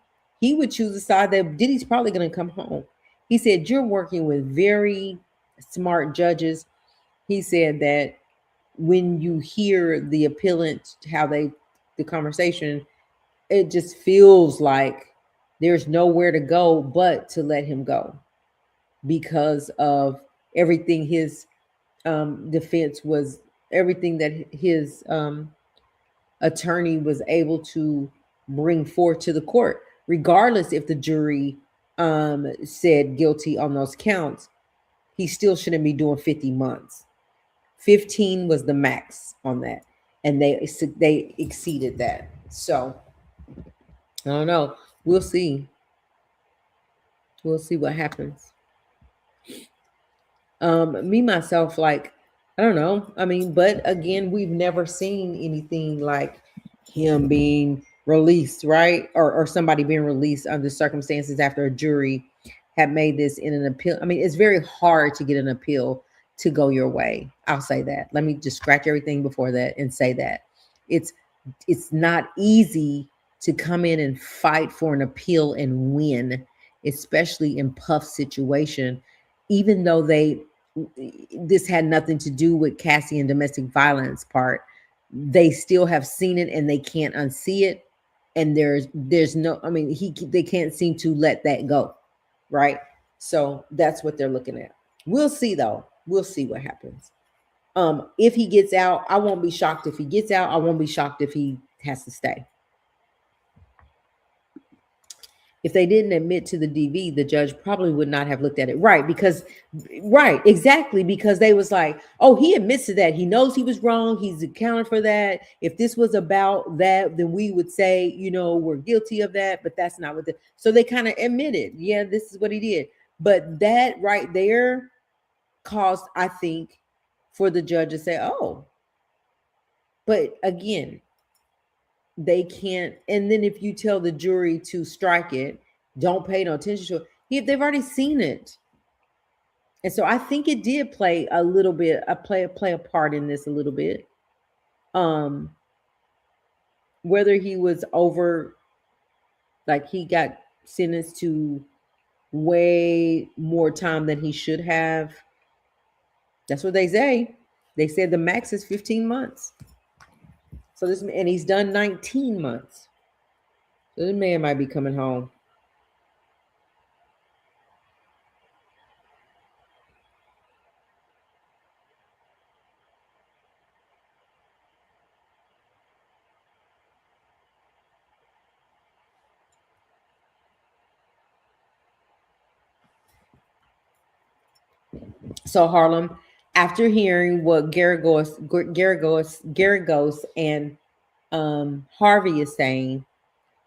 he would choose a side that Diddy's probably going to come home. He said, you're working with very smart judges. He said that when you hear the appellant, the conversation, it just feels like there's nowhere to go but to let him go, because of everything his defense was, everything that his attorney was able to bring forth to the court, regardless if the jury said guilty on those counts. He still shouldn't be doing 50 months. 15 was the max on that, and they exceeded that. So I don't know. We'll see. We'll see what happens. Me myself, like, I don't know. But again, we've never seen anything like him being released, right? Or somebody being released under circumstances after a jury had made this in an appeal. It's very hard to get an appeal to go your way. I'll say that. Let me just scratch everything before that and say that. It's not easy to come in and fight for an appeal and win, especially in Puff's situation, even though this had nothing to do with Cassie and domestic violence part. They still have seen it and they can't unsee it. And there's no, they can't seem to let that go. Right. So that's what they're looking at. We'll see though. We'll see what happens. If he gets out, I won't be shocked if he gets out. I won't be shocked if he has to stay. If they didn't admit to the DV, the judge probably would not have looked at it. Right. Because, right, exactly. Because they was like, oh, he admits to that. He knows he was wrong. He's accounted for that. If this was about that, then we would say, you know, we're guilty of that. But that's not what the, so they kind of admitted, yeah, this is what he did. But that right there caused, I think, for the judge to say, oh, but again, they can't. And then if you tell the jury to strike it, don't pay no attention to it, they've already seen it. And so I think it did play a little bit, play a part in this a little bit. Um, whether he was over, like he got sentenced to way more time than he should have. That's what they say. They said the max is 15 months. So this, and he's done 19 months. So this man might be coming home. So Harlem, after hearing what Garagos and Harvey is saying,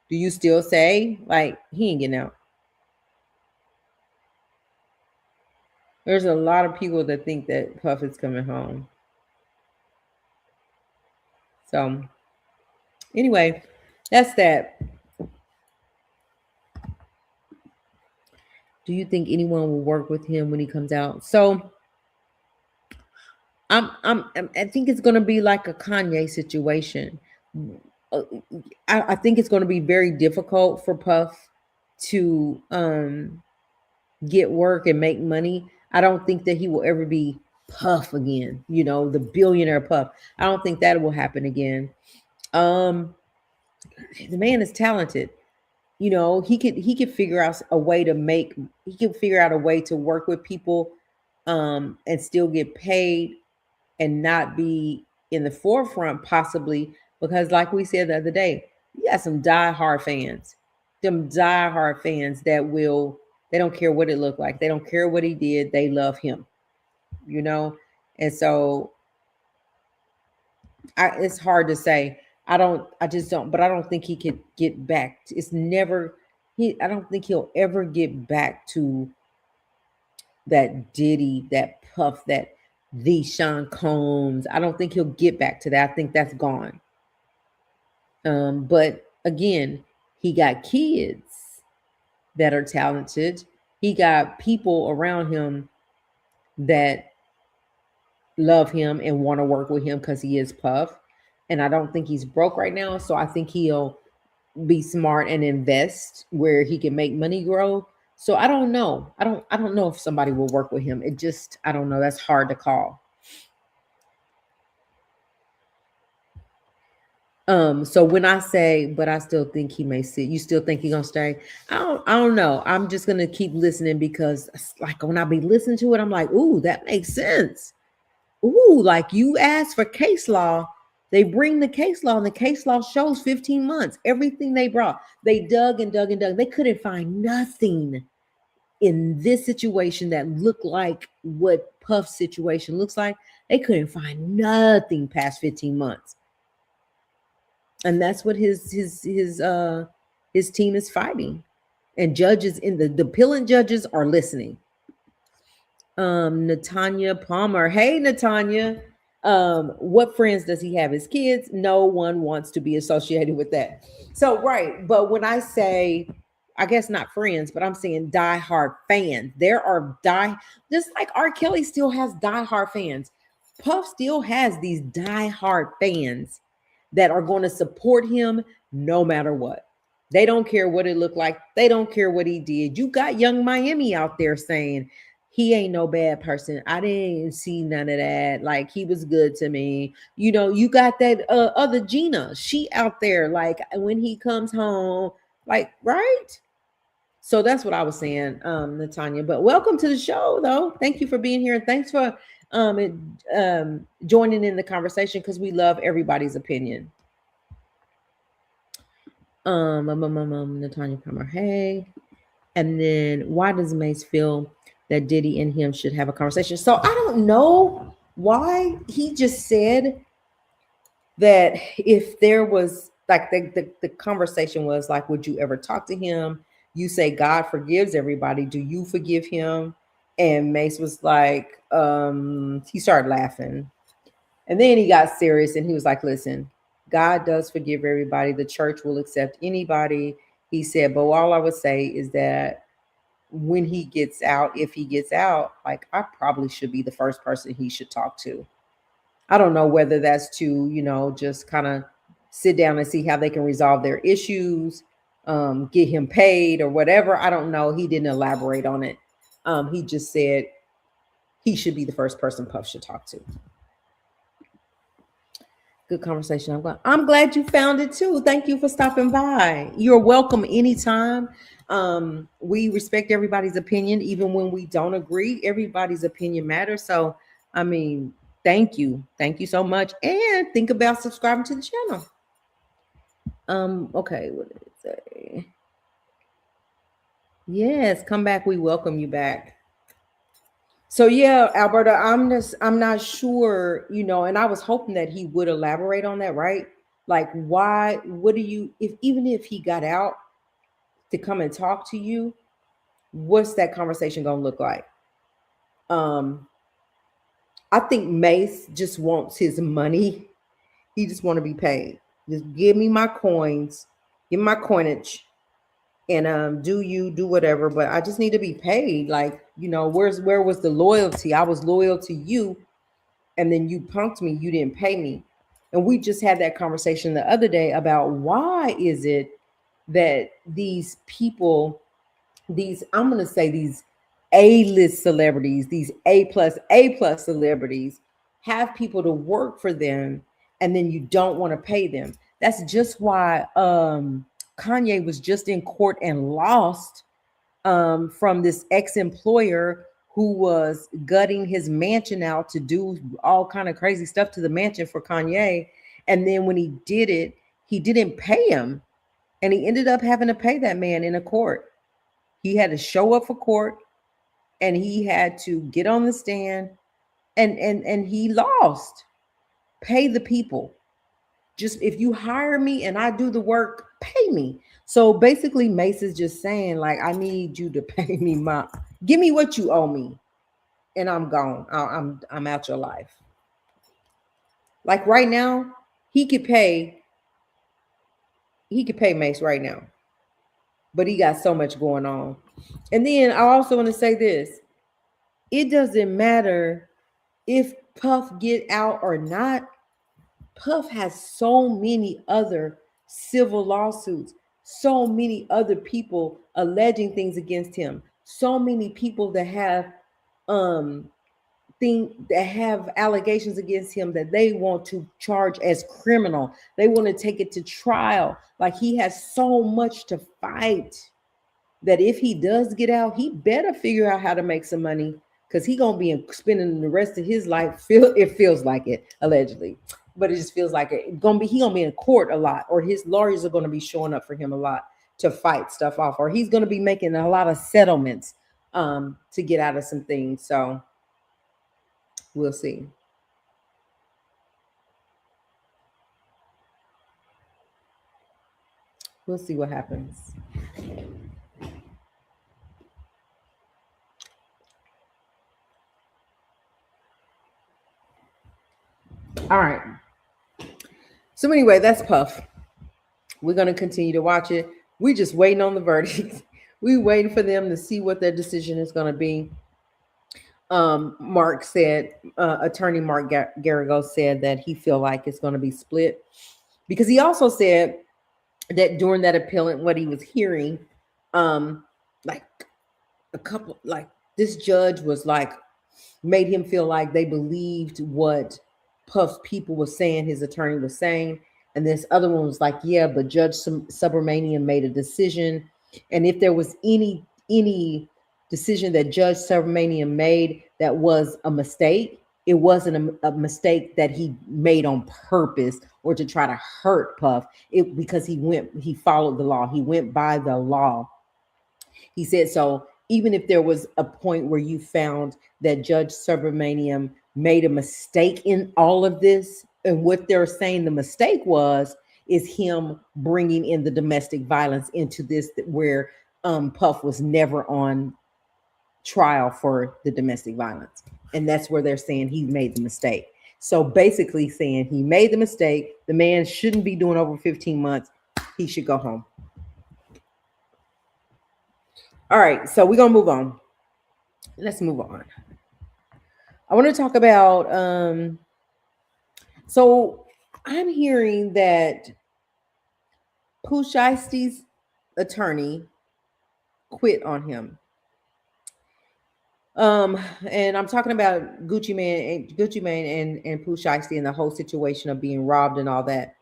do you still say like he ain't getting out? There's a lot of people that think that Puff is coming home. So anyway, that's that. Do you think anyone will work with him when he comes out? So I think it's going to be like a Kanye situation. Uh, I think it's going to be very difficult for Puff to get work and make money. I don't think that he will ever be Puff again. You know, the billionaire Puff. I don't think that will happen again. Um, the man is talented. You know, he could figure out a way to make. He can figure out a way to work with people, and still get paid and not be in the forefront, possibly because, like we said the other day, you got some diehard fans, them diehard fans that will. They don't care what it looked like. They don't care what he did. They love him, you know. And so, it's hard to say. I don't. I just don't. But I don't think he could get back. It's never. He. I don't think he'll ever get back to that Diddy, that Puff, that the Sean Combs. I don't think he'll get back to that. I think that's gone. But again, he got kids that are talented. He got people around him that love him and want to work with him because he is Puff. And I don't think he's broke right now. So I think he'll be smart and invest where he can make money grow. So I don't know. I don't know if somebody will work with him. It just, I don't know. That's hard to call. So when I say, but I still think he may sit, you still think he gonna stay? I don't know. I'm just gonna keep listening because like when I be listening to it, I'm like, ooh, that makes sense. Ooh, like you asked for case law. They bring the case law, and the case law shows 15 months. Everything they brought, they dug and dug and dug. They couldn't find nothing in this situation that looked like what Puff's situation looks like. They couldn't find nothing past 15 months. And that's what his team is fighting. And judges in the appealing judges are listening. Natanya Palmer. Hey, Natanya. What friends does he have? His kids? No one wants to be associated with that. So, right. But when I say, I guess not friends, but I'm saying diehard fans. There are just like R. Kelly still has diehard fans. Puff still has these diehard fans that are going to support him no matter what. They don't care what it looked like. They don't care what he did. You got Young Miami out there saying, he ain't no bad person. I didn't see none of that. Like, he was good to me. You know, you got that other Gina. She out there, like, when he comes home, like, right? So that's what I was saying, Natanya. But welcome to the show, though. Thank you for being here. And thanks for joining in the conversation because we love everybody's opinion. Natanya Palmer, hey. And then why does Mace feel that Diddy and him should have a conversation? So I don't know why. He just said that if there was like the conversation was like, would you ever talk to him? You say God forgives everybody. Do you forgive him? And Mace was like, he started laughing. And then he got serious and he was like, listen, God does forgive everybody. The church will accept anybody. He said, but all I would say is that when he gets out, if he gets out, like I probably should be the first person he should talk to. I don't know whether that's to, just kind of sit down and see how they can resolve their issues, get him paid or whatever. I don't know. He didn't elaborate on it. He just said he should be the first person Puff should talk to. Good conversation. I'm glad you found it too. Thank you for stopping by. You're welcome anytime. We respect everybody's opinion, even when we don't agree. Everybody's opinion matters. So, I mean, thank you. Thank you so much. And think about subscribing to the channel. Okay, what did it say? Yes, come back. We welcome you back. So yeah, Alberta, I'm not sure, and I was hoping that he would elaborate on that, right? Like why, what do you, even if he got out to come and talk to you, what's that conversation gonna look like? I think Mace just wants his money. He just want to be paid. Just give me my coins, give me my coinage, and do whatever, but I just need to be paid. Like, where was the loyalty? I was loyal to you, and then you punked me, you didn't pay me. And we just had that conversation the other day about why is it that these people, I'm going to say these A-list celebrities, these A plus celebrities have people to work for them and then you don't want to pay them. That's just why Kanye was just in court and lost from this ex-employer who was gutting his mansion out to do all kind of crazy stuff to the mansion for Kanye. And then when he did it, he didn't pay him. And he ended up having to pay that man in a court. He had to show up for court and he had to get on the stand and he lost. Pay the people. Just if you hire me and I do the work, pay me. So basically Mace is just saying, like, I need you to pay me give me what you owe me and I'm gone. I'm out your life. Like right now, he could pay Mace right now. But he got so much going on. And then I also want to say this. It doesn't matter if Puff get out or not. Puff has so many other civil lawsuits, so many other people alleging things against him, so many people that have allegations against him that they want to charge as criminal. They want to take it to trial. Like he has so much to fight that if he does get out, he better figure out how to make some money because he gonna be spending the rest of his life. It feels like it, allegedly, but it just feels like it. He gonna be in court a lot, or his lawyers are gonna be showing up for him a lot to fight stuff off, or he's gonna be making a lot of settlements to get out of some things. So we'll see. We'll see what happens. All right. So anyway, that's Puff. We're going to continue to watch it. We're just waiting on the verdict. We're waiting for them to see what their decision is going to be. Mark said, attorney Mark Garrigo said that he feel like it's going to be split because he also said that during that appellant, what he was hearing, like a couple, like this judge was like, made him feel like they believed what Puff's people was saying, his attorney was saying. And this other one was like, yeah, but Judge Subramanian made a decision. And if there was any decision that Judge Subramanian made that was a mistake, it wasn't a mistake that he made on purpose or to try to hurt Puff. It because he followed the law. He went by the law. He said so. Even if there was a point where you found that Judge Subramaniam made a mistake in all of this, and what they're saying the mistake was is him bringing in the domestic violence into this, where Puff was never on trial for the domestic violence. And that's where they're saying he made the mistake. So basically saying he made the mistake. The man shouldn't be doing over 15 months. He should go home. All right, so we're gonna move on. Let's move on. I want to talk about so I'm hearing that Pooh Shiesty's attorney quit on him. And I'm talking about Gucci Mane and Pooh Shiesty and the whole situation of being robbed and all that.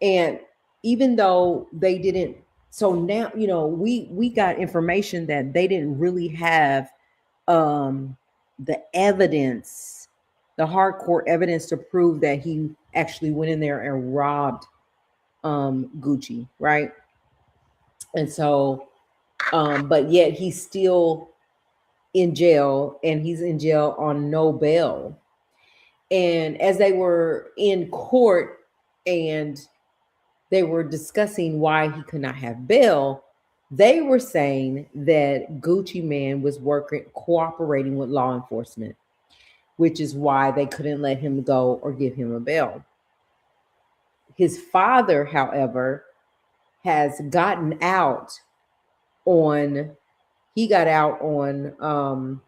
And even though they didn't, so now we got information that they didn't really have the evidence, the hardcore evidence to prove that he actually went in there and robbed Gucci, right? And so but yet he's still in jail, and he's in jail on no bail. And as they were in court and they were discussing why he could not have bail, they were saying that Gucci Mane was cooperating with law enforcement, which is why they couldn't let him go or give him a bail. His father, however, has gotten out on, he got out on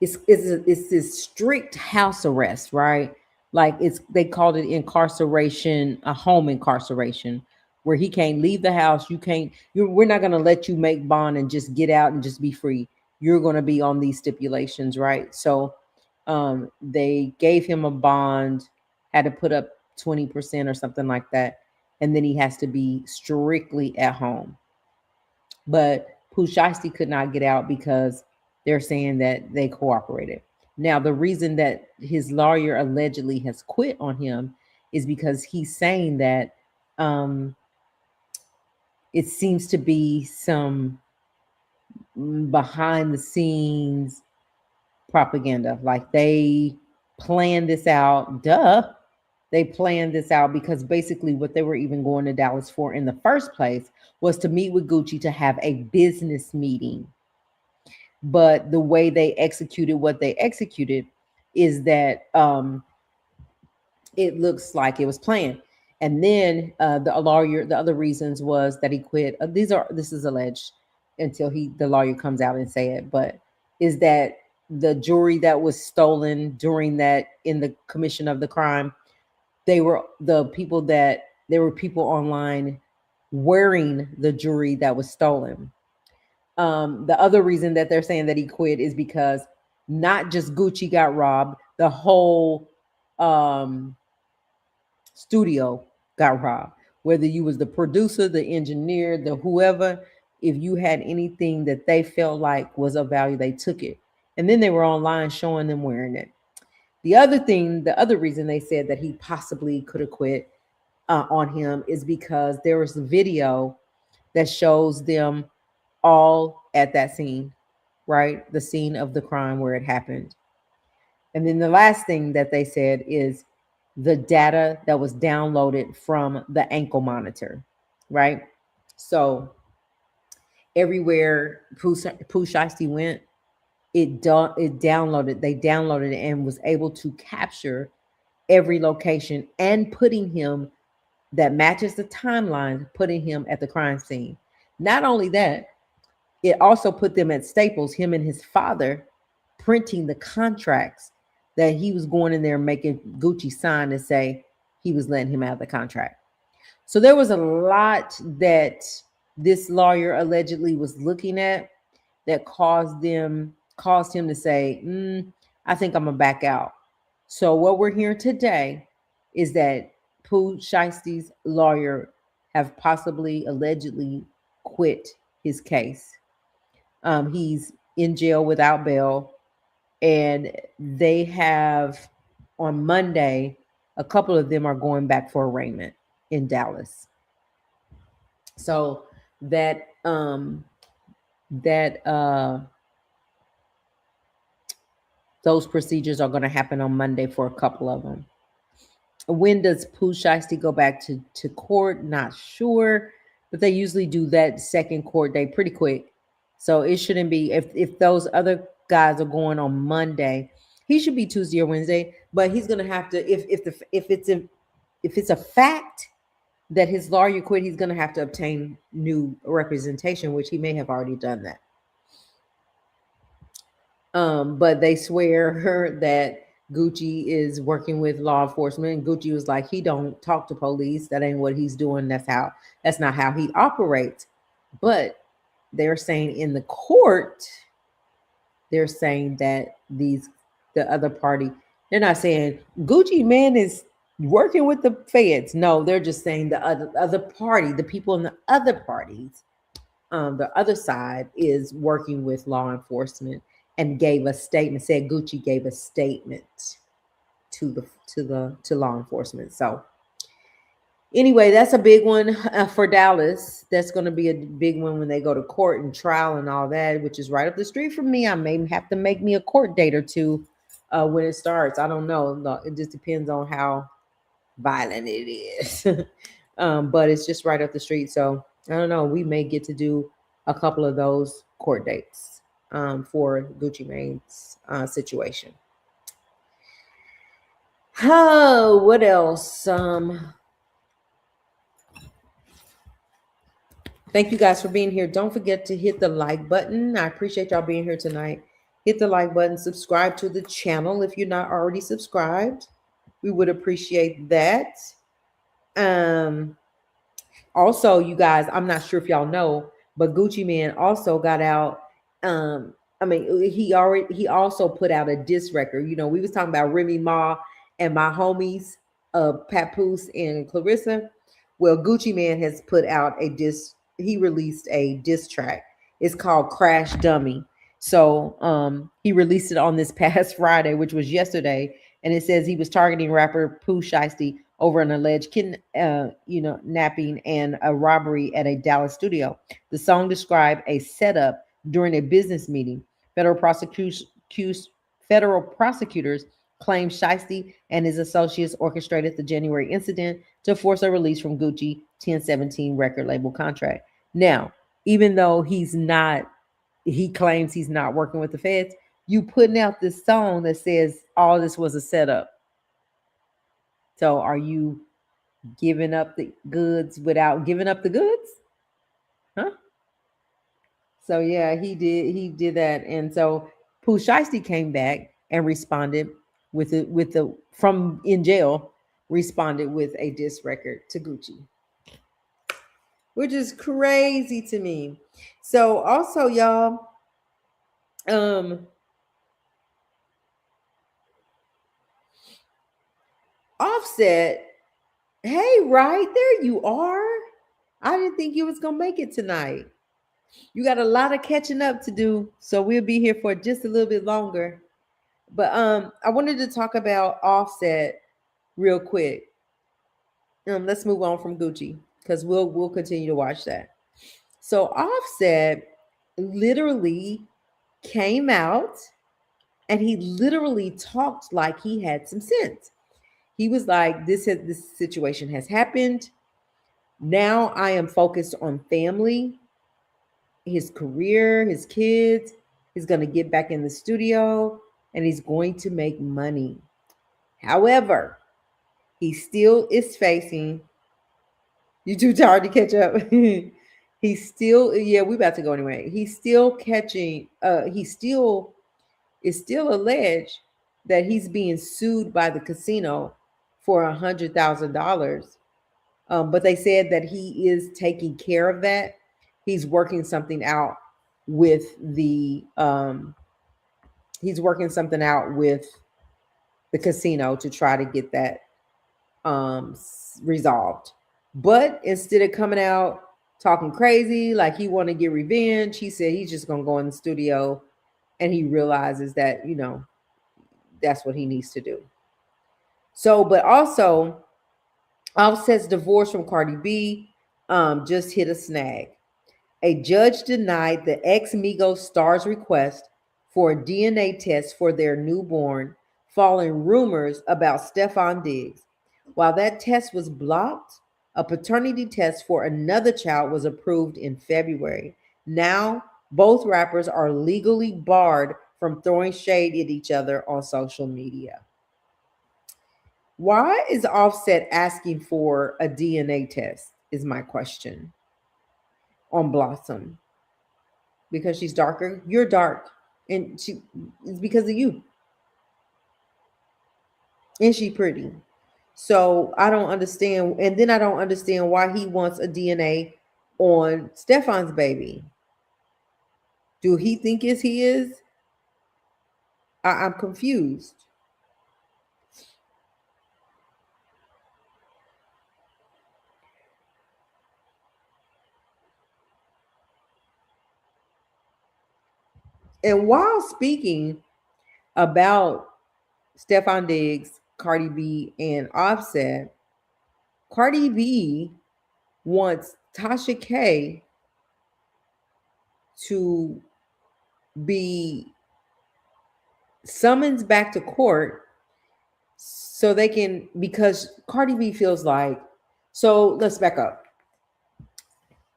it's this strict house arrest, right? Like they called it incarceration, a home incarceration, where he can't leave the house. We're not going to let you make bond and just get out and just be free. You're going to be on these stipulations, right? So they gave him a bond, had to put up 20% or something like that, and then he has to be strictly at home. But Pooh Shiesty could not get out because they're saying that they cooperated. Now, the reason that his lawyer allegedly has quit on him is because he's saying that it seems to be some behind the scenes propaganda. Like they planned this out. They planned this out because basically what they were even going to Dallas for in the first place was to meet with Gucci to have a business meeting. But the way they executed what they executed is that it looks like it was planned. And then the other reasons was that he quit. This is alleged until the lawyer comes out and say it, but is that the jewelry that was stolen during that, in the commission of the crime, there were people online wearing the jewelry that was stolen. The other reason that they're saying that he quit is because not just Gucci got robbed, the whole studio got robbed. Whether you was the producer, the engineer, the whoever, if you had anything that they felt like was of value, they took it. And then they were online showing them wearing it. The other reason they said that he possibly could have quit on him is because there was a video that shows them all at that scene, right? The scene of the crime where it happened. And then the last thing that they said is the data that was downloaded from the ankle monitor, right? So everywhere Pooh Shiesty went, they downloaded it and was able to capture every location and putting him that matches the timeline, putting him at the crime scene. Not only that, it also put them at Staples, him and his father, printing the contracts that he was going in there making Gucci sign to say he was letting him out of the contract. So there was a lot that this lawyer allegedly was looking at that caused him to say, I think I'm gonna back out. So what we're hearing today is that Pooh Shiesty's lawyer have possibly allegedly quit his case. He's in jail without bail, and they have on Monday A couple of them are going back for arraignment in Dallas. So that that those procedures are going to happen on Monday for a couple of them. When does Pooh Shiesty go back to court? Not sure, but they usually do that second court day pretty quick. So it shouldn't be, if those other guys are going on Monday, he should be Tuesday or Wednesday. But he's gonna have to, if it's a fact that his lawyer quit, he's gonna have to obtain new representation, which he may have already done that. But they swear that Gucci is working with law enforcement. And Gucci was like, he don't talk to police. That ain't what he's doing. That's not how he operates. But they're saying in the court, they're saying that the other party, they're not saying Gucci man is working with the feds. No, they're just saying the other party, the people in the other parties, the other side is working with law enforcement, and gave a statement, said Gucci gave a statement to law enforcement. So anyway, that's a big one for Dallas. That's going to be a big one when they go to court and trial and all that, which is right up the street from me. I may have to make me a court date or two when it starts. I don't know. It just depends on how violent it is. But it's just right up the street. So I don't know. We may get to do a couple of those court dates for Gucci Mane's situation. Oh, what else? Thank you guys for being here. Don't forget to hit the like button. I appreciate y'all being here tonight. Hit the like button. Subscribe to the channel if you're not already subscribed. We would appreciate that. Also, you guys, I'm not sure if y'all know, but Gucci Mane also got out. He also put out a diss record. You know, we was talking about Remy Ma and my homies, Papoose and Clarissa. Well, Gucci Mane has put out a diss. He released a diss track. It's called Crash Dummy. So he released it on this past Friday, which was yesterday, and it says he was targeting rapper Pooh Shiesty over an alleged napping and a robbery at a Dallas studio. The song described a setup during a business meeting. Federal prosecutors claim Shiesty and his associates orchestrated the January incident to force a release from Gucci 1017 record label contract. Now, even though he claims he's not working with the feds, you putting out this song that says all this was a setup. So are you giving up the goods without giving up the goods? Huh? So yeah, he did that. And so Pooh Shiesty came back and responded from in jail, responded with a diss record to Gucci, which is crazy to me. So also, y'all, Offset, hey, right there you are. I didn't think you was gonna make it tonight. You got a lot of catching up to do, so we'll be here for just a little bit longer. But I wanted to talk about Offset real quick. Let's move on from Gucci because we'll continue to watch that. So Offset literally came out and he literally talked like he had some sense. He was like, this situation has happened. Now I am focused on family, his career, his kids. He's going to get back in the studio and he's going to make money. However, he still is facing. You too tired to catch up? He's still, we about to go anyway. He's still catching, is still alleged that he's being sued by the casino for $100,000. But they said that he is taking care of that. He's working something out with the casino to try to get that resolved. But instead of coming out talking crazy like he want to get revenge, he said he's just gonna go in the studio, and he realizes that that's what he needs to do. So, but also Offset's divorce from Cardi B just hit a snag. A judge denied the ex Migos star's request for a DNA test for their newborn, following rumors about Stefan Diggs. While that test was blocked, a paternity test for another child was approved in February. Now, both rappers are legally barred from throwing shade at each other on social media. Why is Offset asking for a DNA test? Is my question on Blossom. Because she's darker. You're dark, and she it's because of you, and she pretty. So I don't understand, and then I don't understand why he wants a DNA on Stefan's baby. Do he think it's his? I'm confused. And while speaking about Stefan Diggs, Cardi B, and Offset, Cardi B wants Tasha K to be summoned back to court so they can, because Cardi B feels like, so let's back up.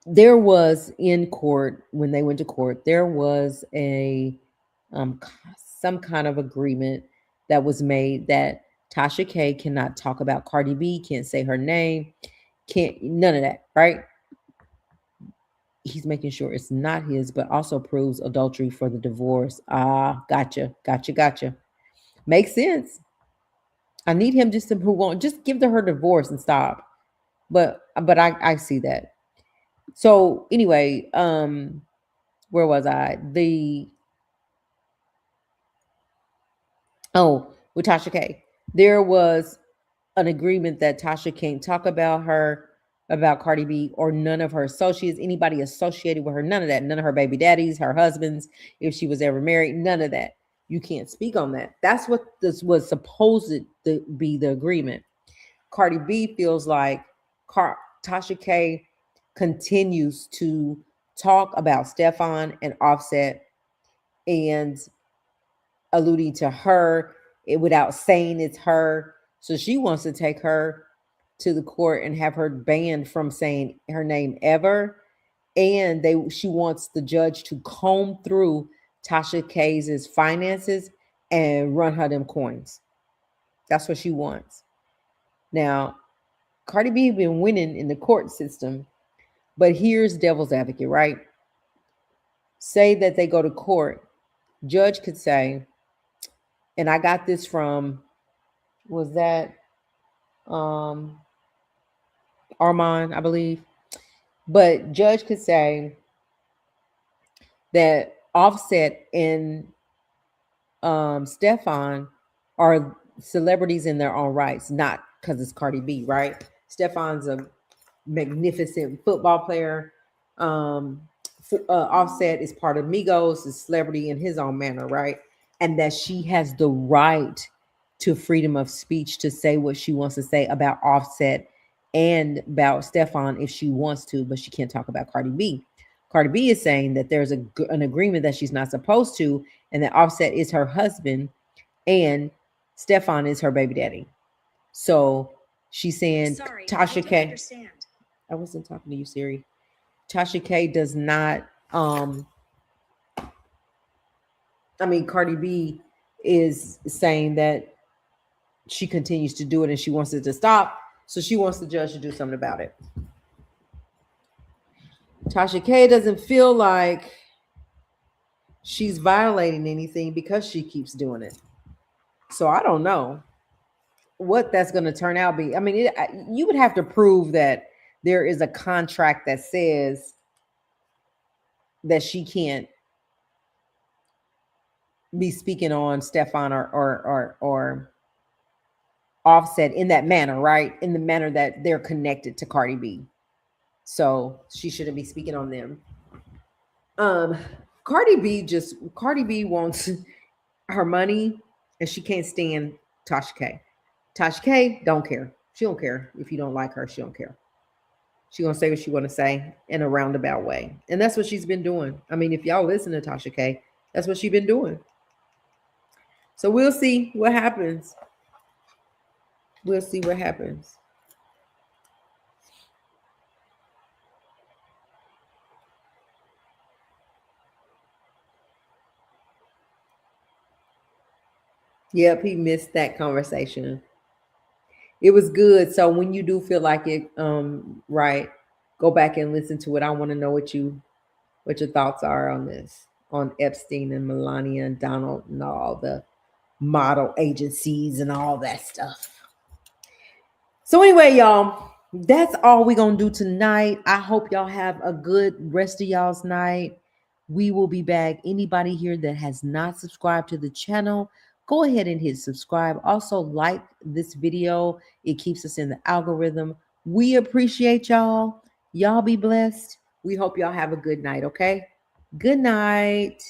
There was in court, when they went to court, there was a um some kind of agreement that was made that Tasha K cannot talk about Cardi B, can't say her name, can't, none of that, right? He's making sure it's not his, but also proves adultery for the divorce. Ah, gotcha. Makes sense. I need him just to move on. Just give her divorce and stop. But I see that. So anyway, where was I? The Oh, with Tasha K. There was an agreement that Tasha can't talk about her, about Cardi B, or none of her associates, anybody associated with her, none of that, none of her baby daddies, her husbands, if she was ever married, none of that. You can't speak on that. That's what this was supposed to be, the agreement. Cardi B feels like Tasha K continues to talk about Stefan and Offset and alluding to her without saying it's her. So she wants to take her to the court and have her banned from saying her name ever. And she wants the judge to comb through Tasha K's finances and run her them coins. That's what she wants. Now, Cardi B been winning in the court system, but here's devil's advocate, right? Say that they go to court, judge could say, and I got this from, was that um Armand, I believe. But judge could say that Offset and Stefan are celebrities in their own rights, not because it's Cardi B, right? Stefan's a magnificent football player. Offset is part of Migos, is celebrity in his own manner, right? And that she has the right to freedom of speech to say what she wants to say about Offset and about Stefan if she wants to, but she can't talk about Cardi B. Cardi B is saying that there's an agreement that she's not supposed to, and that Offset is her husband and Stefan is her baby daddy. So she's saying, sorry, Tasha K. Understand. I wasn't talking to you, Siri. Tasha K does not. Cardi B is saying that she continues to do it and she wants it to stop. So she wants the judge to do something about it. Tasha K doesn't feel like she's violating anything because she keeps doing it. So I don't know what that's going to turn out be. You would have to prove that there is a contract that says that she can't be speaking on Stefan or Offset in that manner, right? In the manner that they're connected to Cardi B. So she shouldn't be speaking on them. Cardi B wants her money and she can't stand Tasha K. Tasha K don't care. She don't care if you don't like her. She don't care. She gonna say what she want to say in a roundabout way, and that's what she's been doing. I mean, if y'all listen to Tasha K, that's what she's been doing. So we'll see what happens. We'll see what happens. Yep, he missed that conversation. It was good. So when you do feel like it, right, go back and listen to it. I want to know what your thoughts are on this, on Epstein and Melania and Donald and all the model agencies and all that stuff. So anyway, y'all, that's all we're gonna do tonight. I hope y'all have a good rest of y'all's night. We will be back. Anybody here that has not subscribed to the channel, go ahead and hit subscribe. Also, like this video. It keeps us in the algorithm. We appreciate y'all. Y'all be blessed. We hope y'all have a good night, okay? Good night.